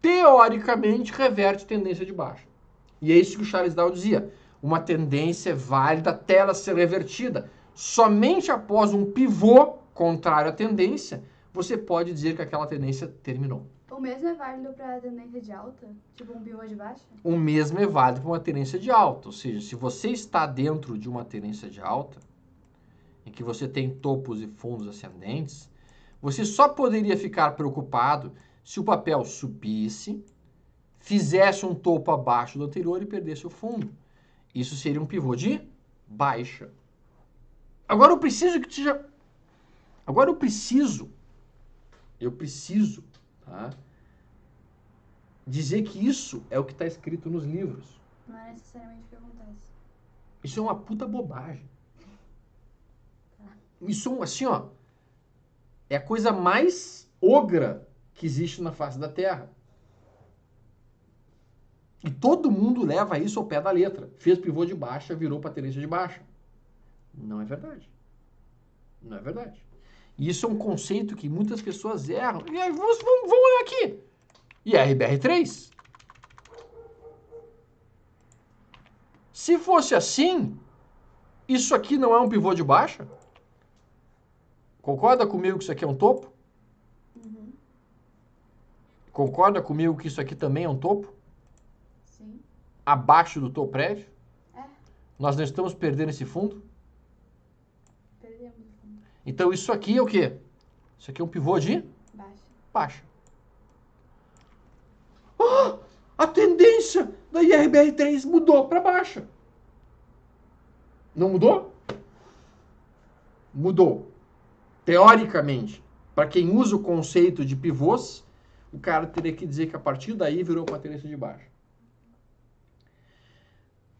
teoricamente, reverte tendência de baixa. E é isso que o Charles Dow dizia. Uma tendência é válida até ela ser revertida. Somente após um pivô contrário à tendência, você pode dizer que aquela tendência terminou. O mesmo é válido para a tendência de alta? Tipo um pivô de baixa? O mesmo é válido para uma tendência de alta. Ou seja, se você está dentro de uma tendência de alta, em que você tem topos e fundos ascendentes, você só poderia ficar preocupado se o papel subisse, fizesse um topo abaixo do anterior e perdesse o fundo. Isso seria um pivô de baixa. Agora eu preciso que seja... Agora eu preciso, tá, dizer que isso é o que está escrito nos livros. Não é necessariamente o que acontece. Isso é uma puta bobagem. Isso, assim, ó, é a coisa mais ogra que existe na face da Terra. E todo mundo leva isso ao pé da letra. Fez pivô de baixa, virou para tendência de baixa. Não é verdade. Não é verdade. E isso é um conceito que muitas pessoas erram. E aí, vamos olhar aqui. E RBR3? Se fosse assim, isso aqui não é um pivô de baixa? Concorda comigo que isso aqui é um topo? Uhum. Concorda comigo que isso aqui também é um topo? Sim. Abaixo do topo prévio? É. Nós não estamos perdendo esse fundo? Perdemos o fundo. Então isso aqui é o quê? Isso aqui é um pivô de Baixa. baixa. Ah, a tendência da IRBR3 mudou para baixa. Não mudou? Mudou. Teoricamente, para quem usa o conceito de pivôs, o cara teria que dizer que a partir daí virou para a tendência de baixa.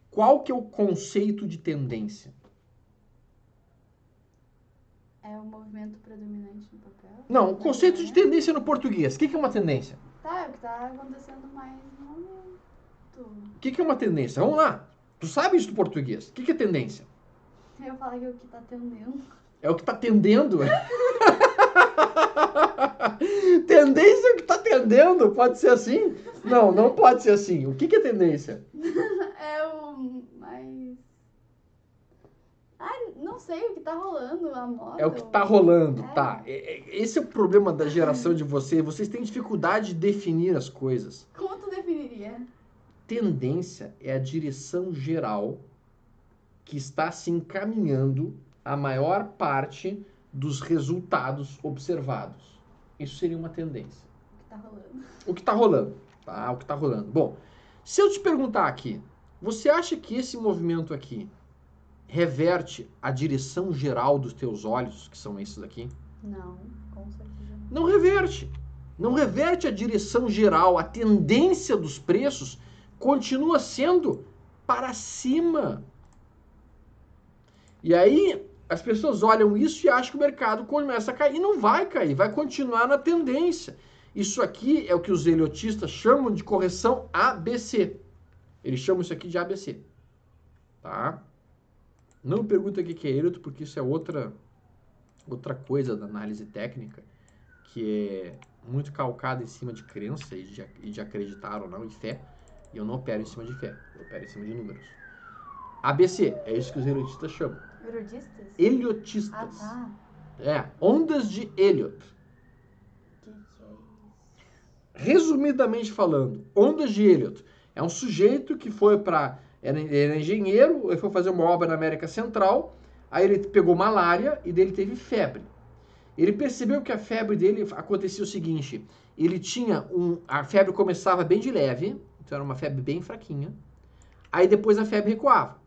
Qual que é o conceito de tendência? É o movimento predominante no papel? Não, o conceito de tendência no português. O que é uma tendência? Tá, é o que tá acontecendo mais no momento. O que é uma tendência? Vamos lá. Tu sabe isso do português. O que é tendência? Eu falo que é o que tá tendendo. É o que tá tendendo. Tendência é o que tá tendendo? Pode ser assim? Não, não pode ser assim. O que é tendência? É o mais... Ai, não sei, o que tá rolando, a moda. É o que tá rolando, É. tá. Esse é o problema da geração de vocês. Vocês têm dificuldade de definir as coisas. Como tu definiria? Tendência é a direção geral que está se encaminhando a maior parte dos resultados observados. Isso seria uma tendência. O que tá rolando. O que está rolando, tá? O que está rolando. Bom, se eu te perguntar aqui, você acha que esse movimento aqui reverte a direção geral dos teus olhos, que são esses aqui? Não, com certeza não. Não reverte. Não reverte a direção geral. A tendência dos preços continua sendo para cima. E aí as pessoas olham isso e acham que o mercado começa a cair. Não vai cair, vai continuar na tendência. Isso aqui é o que os eliotistas chamam de correção ABC. Eles chamam isso aqui de ABC. Tá? Não me pergunta o que é Elliott, porque isso é outra coisa da análise técnica, que é muito calcada em cima de crença e de acreditar ou não, e fé. E eu não opero em cima de fé, eu opero em cima de números. ABC, é isso que os eliotistas chamam. Erodistas? Eliotistas. Ah, tá. É, ondas de Elliott. Que é isso? Resumidamente falando, ondas de Elliott é um sujeito que foi para... Ele era engenheiro, ele foi fazer uma obra na América Central, aí ele pegou malária e dele teve febre. Ele percebeu que a febre dele acontecia o seguinte, ele tinha a febre começava bem de leve, então era uma febre bem fraquinha, aí depois a febre recuava.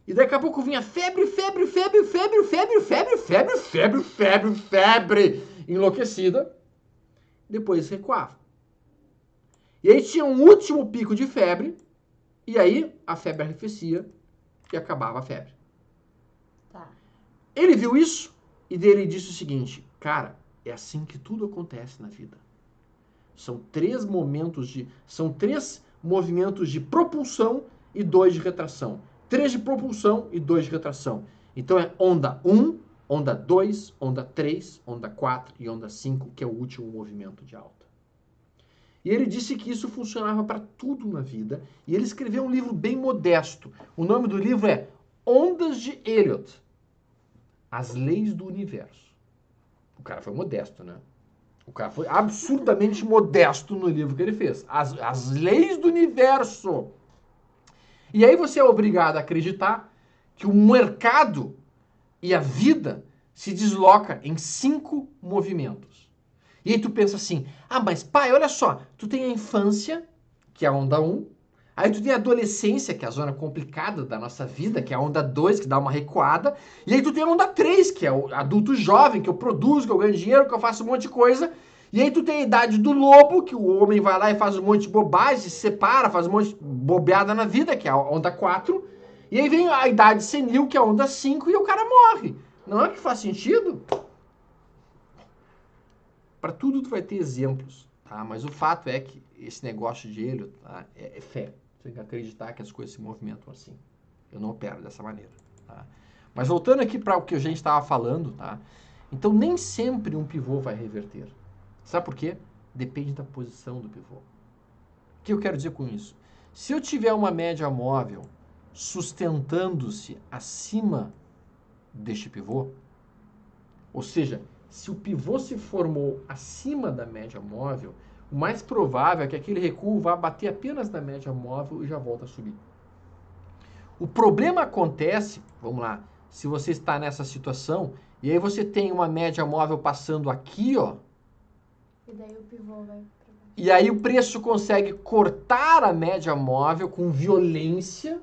E daqui a pouco vinha febre, enlouquecida, depois recuava. E aí tinha um último pico de febre, e aí a febre arrefecia e acabava a febre. Tá. Ele viu isso e dele disse o seguinte, cara, É assim que tudo acontece na vida. São três movimentos de propulsão e 2 de retração. 3 de propulsão e 2 de retração. Então é onda 1, onda 2, onda 3, onda 4 e onda 5, que é o último movimento de alta. E ele disse que isso funcionava para tudo na vida. E ele escreveu um livro bem modesto. O nome do livro é Ondas de Elliott. As Leis do Universo. O cara foi modesto, né? O cara foi absurdamente modesto no livro que ele fez. As Leis do Universo. E aí você é obrigado a acreditar que o mercado e a vida se desloca em 5 movimentos. E aí tu pensa assim, mas pai, olha só, tu tem a infância, que é a onda 1, aí tu tem a adolescência, que é a zona complicada da nossa vida, que é a onda 2, que dá uma recuada, e aí tu tem a onda 3, que é o adulto jovem, que eu produzo, que eu ganho dinheiro, que eu faço um monte de coisa, e aí tu tem a idade do lobo, que o homem vai lá e faz um monte de bobagem, se separa, faz um monte de bobeada na vida, que é a onda 4, e aí vem a idade senil, que é a onda 5, e o cara morre. Não é que faz sentido? Para tudo tu vai ter exemplos, tá? Mas o fato é que esse negócio de Elliott, tá? É fé. Você tem que acreditar que as coisas se movimentam assim. Eu não opero dessa maneira, tá? Mas voltando aqui para o que a gente estava falando, tá? Então nem sempre um pivô vai reverter. Sabe por quê? Depende da posição do pivô. O que eu quero dizer com isso? Se eu tiver uma média móvel sustentando-se acima deste pivô, ou seja, se o pivô se formou acima da média móvel, o mais provável é que aquele recuo vá bater apenas na média móvel e já volta a subir. O problema acontece, vamos lá, se você está nessa situação, e aí você tem uma média móvel passando aqui, ó. E daí o pivô vai... E aí o preço consegue cortar a média móvel com violência.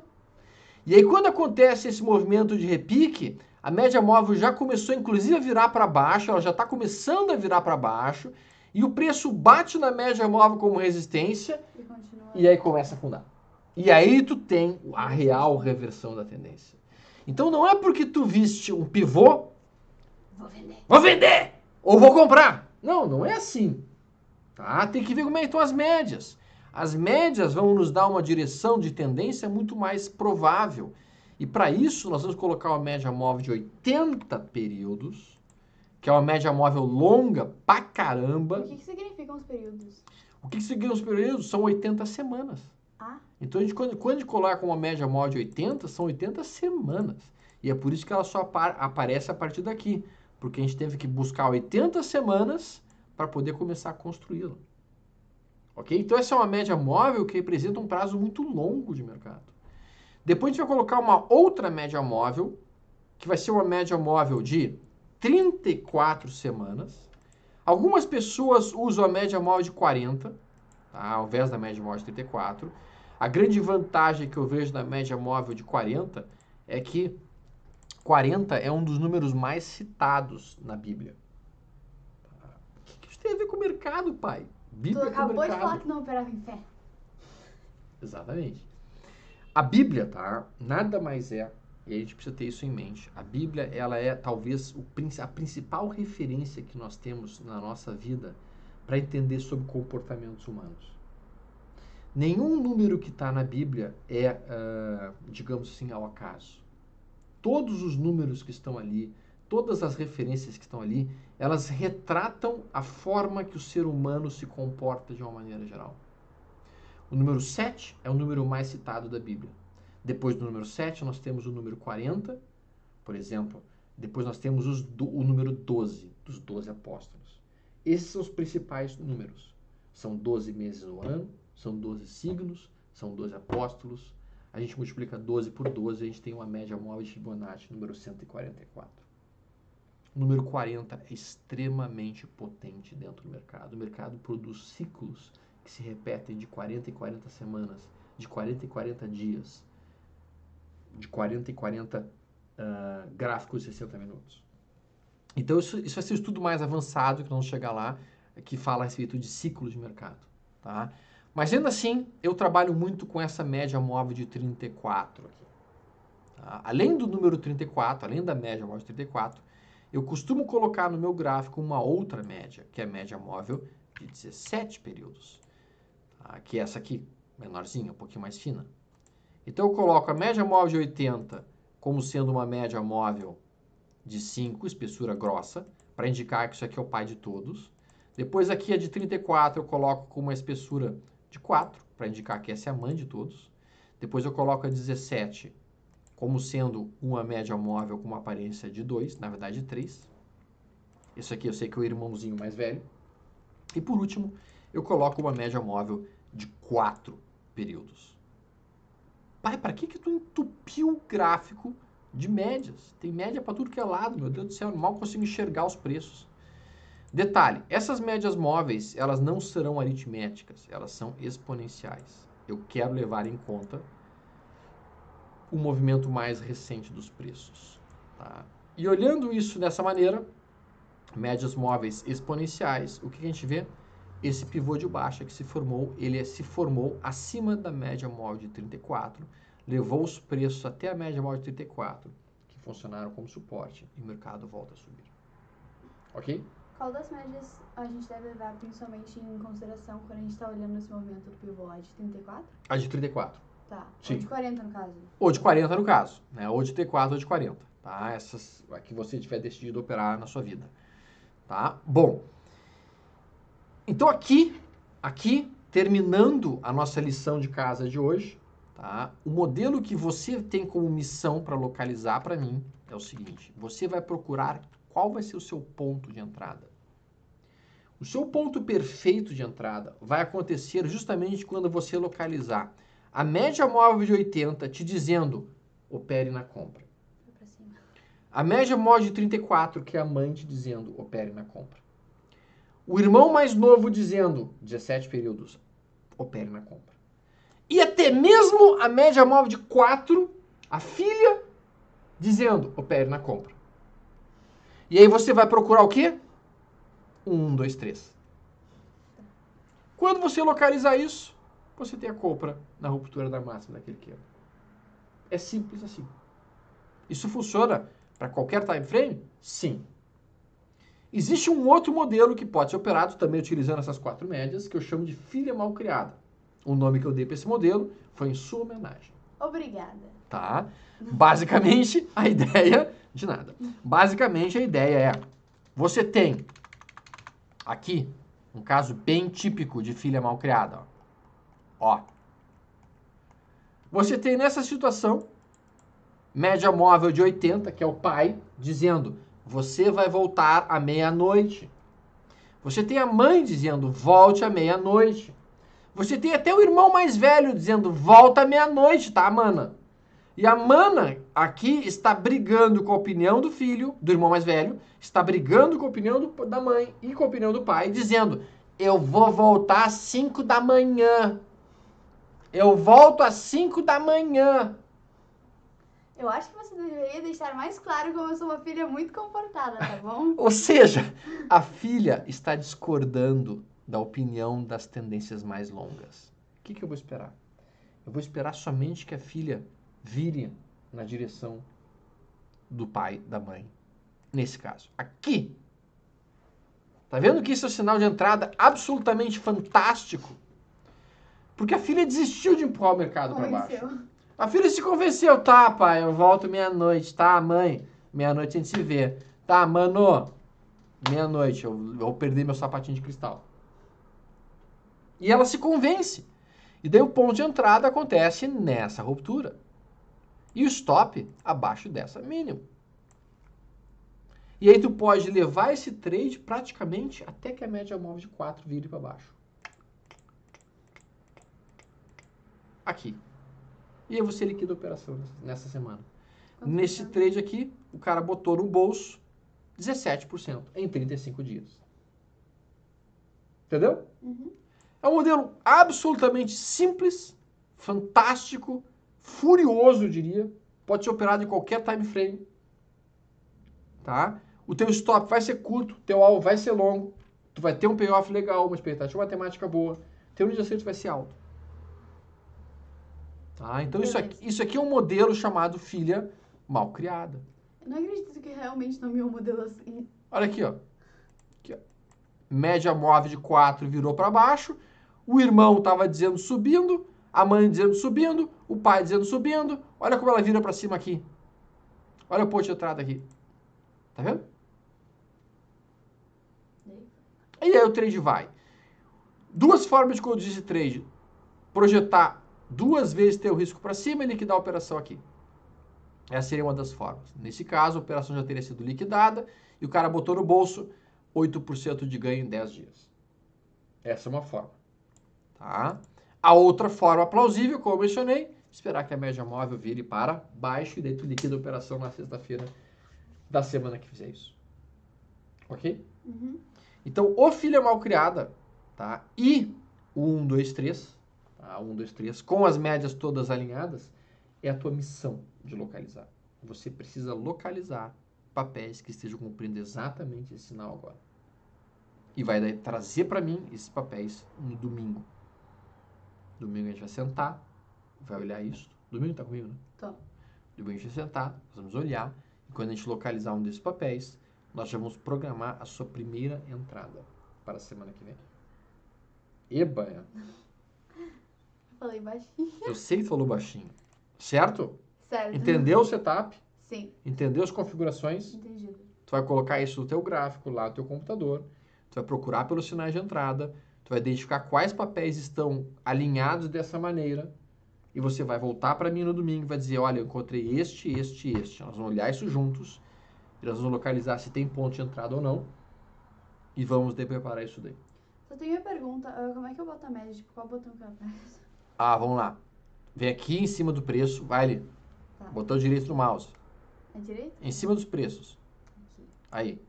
E aí quando acontece esse movimento de repique, a média móvel já começou inclusive a virar para baixo, ela já está começando a virar para baixo, e o preço bate na média móvel como resistência, e aí começa a afundar. E aí tu tem a real reversão da tendência. Então não é porque tu viste um pivô, vou vender, ou vou comprar. Não, não é assim. Tá? Tem que ver como é que estão as médias. As médias vão nos dar uma direção de tendência muito mais provável. E para isso, nós vamos colocar uma média móvel de 80 períodos, que é uma média móvel longa pra caramba. O que significam os períodos? O que significam os períodos? São 80 semanas. Então, quando a gente coloca uma média móvel de 80, são 80 semanas. E é por isso que ela só aparece a partir daqui. Porque a gente teve que buscar 80 semanas para poder começar a construí-la. Ok? Então essa é uma média móvel que representa um prazo muito longo de mercado. Depois a gente vai colocar uma outra média móvel, que vai ser uma média móvel de 34 semanas. Algumas pessoas usam a média móvel de 40, tá? Ao invés da média móvel de 34. A grande vantagem que eu vejo na média móvel de 40 é que 40 é um dos números mais citados na Bíblia. O que isso tem a ver com o mercado, pai? Bíblia tu acabou com mercado. de falar que não operava em fé. Exatamente. A Bíblia, tá? Nada mais é, e a gente precisa ter isso em mente. A Bíblia, ela é talvez a principal referência que nós temos na nossa vida para entender sobre comportamentos humanos. Nenhum número que está na Bíblia é, digamos assim, ao acaso. Todos os números que estão ali, todas as referências que estão ali, elas retratam a forma que o ser humano se comporta de uma maneira geral. O número 7 é o número mais citado da Bíblia. Depois do número 7, nós temos o número 40, por exemplo. Depois nós temos o número 12, dos 12 apóstolos. Esses são os principais números. São 12 meses no ano, são 12 signos, são 12 apóstolos. A gente multiplica 12 por 12, a gente tem uma média móvel de Fibonacci, número 144. O número 40 é extremamente potente dentro do mercado. O mercado produz ciclos que se repetem de 40 em 40 semanas, de 40 em 40 dias, de 40 em 40 gráficos de 60 minutos. Então isso vai ser um estudo mais avançado, que nós vamos chegar lá, que fala a respeito de ciclos de mercado. Tá? Mas ainda assim, eu trabalho muito com essa média móvel de 34 aqui. Tá? Além do número 34, além da média móvel de 34, eu costumo colocar no meu gráfico uma outra média, que é a média móvel de 17 períodos. Tá? Que é essa aqui, menorzinha, um pouquinho mais fina. Então eu coloco a média móvel de 80 como sendo uma média móvel de 5, espessura grossa, para indicar que isso aqui é o pai de todos. Depois aqui a de 34 eu coloco com uma espessura de 4, para indicar que essa é a mãe de todos. Depois eu coloco a 17 como sendo uma média móvel com uma aparência de 2, na verdade 3. Isso aqui eu sei que é o irmãozinho mais velho. E por último, eu coloco uma média móvel de 4 períodos. Pai, para que tu entupiu o gráfico de médias? Tem média para tudo que é lado, meu Deus do céu, mal consigo enxergar os preços. Detalhe, essas médias móveis, elas não serão aritméticas, elas são exponenciais. Eu quero levar em conta o movimento mais recente dos preços. Tá? E olhando isso dessa maneira, médias móveis exponenciais, o que a gente vê? Esse pivô de baixa que se formou, ele se formou acima da média móvel de 34, levou os preços até a média móvel de 34, que funcionaram como suporte, e o mercado volta a subir. Ok? Qual das médias a gente deve levar principalmente em consideração quando a gente está olhando esse movimento do pivô? A de 34? A de 34. Tá. Sim. Ou de 40 no caso? Ou de 40 no caso, né? Ou de 34 ou de 40, tá? Essas a que você tiver decidido operar na sua vida, tá? Bom, então aqui, terminando a nossa lição de casa de hoje, tá? O modelo que você tem como missão para localizar para mim é o seguinte: você vai procurar qual vai ser o seu ponto de entrada. O seu ponto perfeito de entrada vai acontecer justamente quando você localizar a média móvel de 80 te dizendo opere na compra. A média móvel de 34, que é a mãe te dizendo opere na compra. O irmão mais novo dizendo 17 períodos, opere na compra. E até mesmo a média móvel de 4, a filha dizendo opere na compra. E aí você vai procurar o quê? 1, 2, 3. Quando você localizar isso, você tem a compra na ruptura da máxima daquele quebra. É simples assim. Isso funciona para qualquer time frame? Sim. Existe um outro modelo que pode ser operado também utilizando essas 4 médias, que eu chamo de filha mal criada. O nome que eu dei para esse modelo foi em sua homenagem. Obrigada. Tá? Basicamente, a ideia... De nada. Basicamente, a ideia é... Você tem aqui um caso bem típico de filha mal criada. Ó. Você tem nessa situação média móvel de 80, que é o pai, dizendo, você vai voltar à meia-noite. Você tem a mãe dizendo, volte à meia-noite. Você tem até o irmão mais velho dizendo, volta à meia-noite, tá, mana? E a mana aqui está brigando com a opinião do filho, do irmão mais velho, está brigando com a opinião da mãe e com a opinião do pai, dizendo, eu vou voltar às 5 da manhã. Eu volto às 5 da manhã. Eu acho que você deveria deixar mais claro como eu sou uma filha muito comportada, tá bom? Ou seja, a filha está discordando da opinião das tendências mais longas. O que eu vou esperar? Eu vou esperar somente que a filha vire na direção do pai, da mãe. Nesse caso. Aqui. Tá vendo que isso é um sinal de entrada absolutamente fantástico? Porque a filha desistiu de empurrar o mercado para baixo. A filha se convenceu. Tá, pai, eu volto meia-noite. Tá, mãe? Meia-noite a gente se vê. Tá, mano? Meia-noite, eu vou perder meu sapatinho de cristal. E ela se convence. E daí o ponto de entrada acontece nessa ruptura. E o stop abaixo dessa mínima. E aí tu pode levar esse trade praticamente até que a média móvel de 4 vire para baixo. Aqui. E aí você liquida a operação nessa semana. Nesse trade aqui, o cara botou no bolso 17% em 35 dias. Entendeu? Uhum. É um modelo absolutamente simples, fantástico, furioso, eu diria. Pode ser operado em qualquer time frame. Tá? O teu stop vai ser curto, teu alvo vai ser longo, tu vai ter um payoff legal, uma expectativa matemática boa, teu nível de acerto vai ser alto. Tá? Então isso aqui é um modelo chamado filha mal criada. Eu não acredito que realmente nomeou o modelo assim. Olha aqui, ó. Aqui, ó. Média móvel de 4 virou para baixo. O irmão estava dizendo subindo, a mãe dizendo subindo, o pai dizendo subindo. Olha como ela vira para cima aqui. Olha o ponto de entrada aqui. Tá vendo? E aí o trade vai. Duas formas de conduzir esse trade. Projetar 2 vezes teu risco para cima e liquidar a operação aqui. Essa seria uma das formas. Nesse caso, a operação já teria sido liquidada e o cara botou no bolso 8% de ganho em 10 dias. Essa é uma forma. Tá? A outra forma plausível, como eu mencionei, esperar que a média móvel vire para baixo e daí tu liquida a operação na sexta-feira da semana que fizer isso. Ok? Uhum. Então, o filho é mal criada, tá? E o 1, 2, 3, tá? 1, 2, 3, com as médias todas alinhadas, é a tua missão de localizar. Você precisa localizar papéis que estejam cumprindo exatamente esse sinal agora. E vai daí trazer para mim esses papéis no domingo. Domingo a gente vai sentar, vai olhar isso. Domingo tá comigo, né? Tô. Domingo a gente vai sentar, nós vamos olhar. E quando a gente localizar um desses papéis, nós já vamos programar a sua primeira entrada para a semana que vem. Eba! Eu falei baixinho. Eu sei que falou baixinho. Certo? Certo. Entendeu o setup? Sim, Entendeu as configurações? entendido. Tu vai colocar isso no teu gráfico, lá no teu computador. Tu vai procurar pelos sinais de entrada. Tu vai identificar quais papéis estão alinhados dessa maneira. E você vai voltar para mim no domingo e vai dizer, olha, eu encontrei este, este e este. Nós vamos olhar isso juntos. E nós vamos localizar se tem ponto de entrada ou não. E vamos preparar isso daí. Só tenho uma pergunta. Como é que eu boto a média? Tipo, qual botão que eu aperto? Ah, vamos lá. Vem aqui em cima do preço. Vai ali. Tá. Botão direito no mouse. É direito? Em cima dos preços. Aqui. Aí.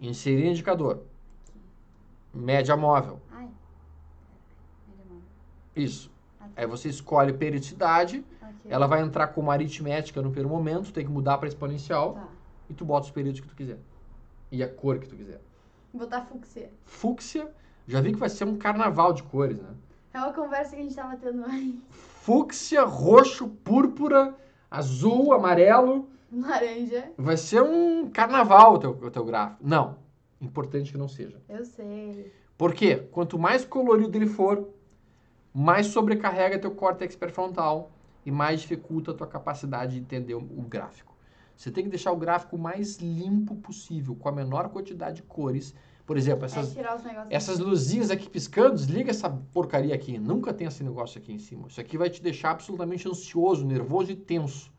Inserir indicador. Média móvel. Ai. Média móvel. Isso. Ah, tá. Aí você escolhe periodicidade. Ok. Ela vai entrar como aritmética no primeiro momento. Tem que mudar para exponencial. Tá. E tu bota os períodos que tu quiser. E a cor que tu quiser. Vou botar fúcsia. Fúcsia. Já vi que vai ser um carnaval de cores, né? É uma conversa que a gente tava tendo antes. Fúcsia, roxo, púrpura, azul, amarelo. Laranja. Vai ser um carnaval o teu gráfico. Não. Importante que não seja. Eu sei. Por quê? Quanto mais colorido ele for, mais sobrecarrega teu córtex pré-frontal e mais dificulta a tua capacidade de entender o gráfico. Você tem que deixar o gráfico mais limpo possível, com a menor quantidade de cores. Por exemplo, Tirar os negócios essas luzinhas aqui piscando, desliga essa porcaria aqui. Nunca tem esse negócio aqui em cima. Isso aqui vai te deixar absolutamente ansioso, nervoso e tenso.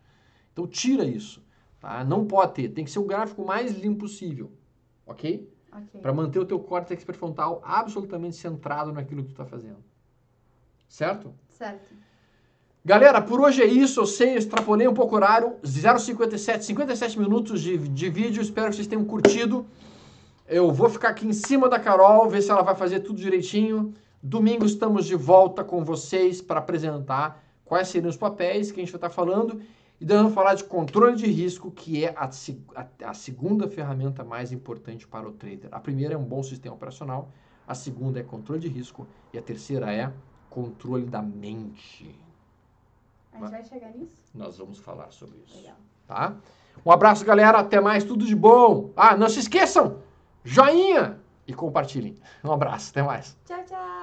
Então tira isso. Tá? Não pode ter. Tem que ser o gráfico mais limpo possível. Ok? Ok. Para manter o teu córtex pré-frontal absolutamente centrado naquilo que tu está fazendo. Certo? Certo. Galera, por hoje é isso. Eu sei, eu extrapolei um pouco o horário. 57 minutos de vídeo. Espero que vocês tenham curtido. Eu vou ficar aqui em cima da Carol, ver se ela vai fazer tudo direitinho. Domingo estamos de volta com vocês para apresentar quais seriam os papéis que a gente vai estar falando. E daí vamos falar de controle de risco, que é a segunda ferramenta mais importante para o trader. A primeira é um bom sistema operacional, a segunda é controle de risco e a terceira é controle da mente. A gente vai chegar nisso? Nós vamos falar sobre isso. Legal. Tá? Um abraço, galera. Até mais. Tudo de bom. Ah, não se esqueçam. Joinha e compartilhem. Um abraço. Até mais. Tchau, tchau.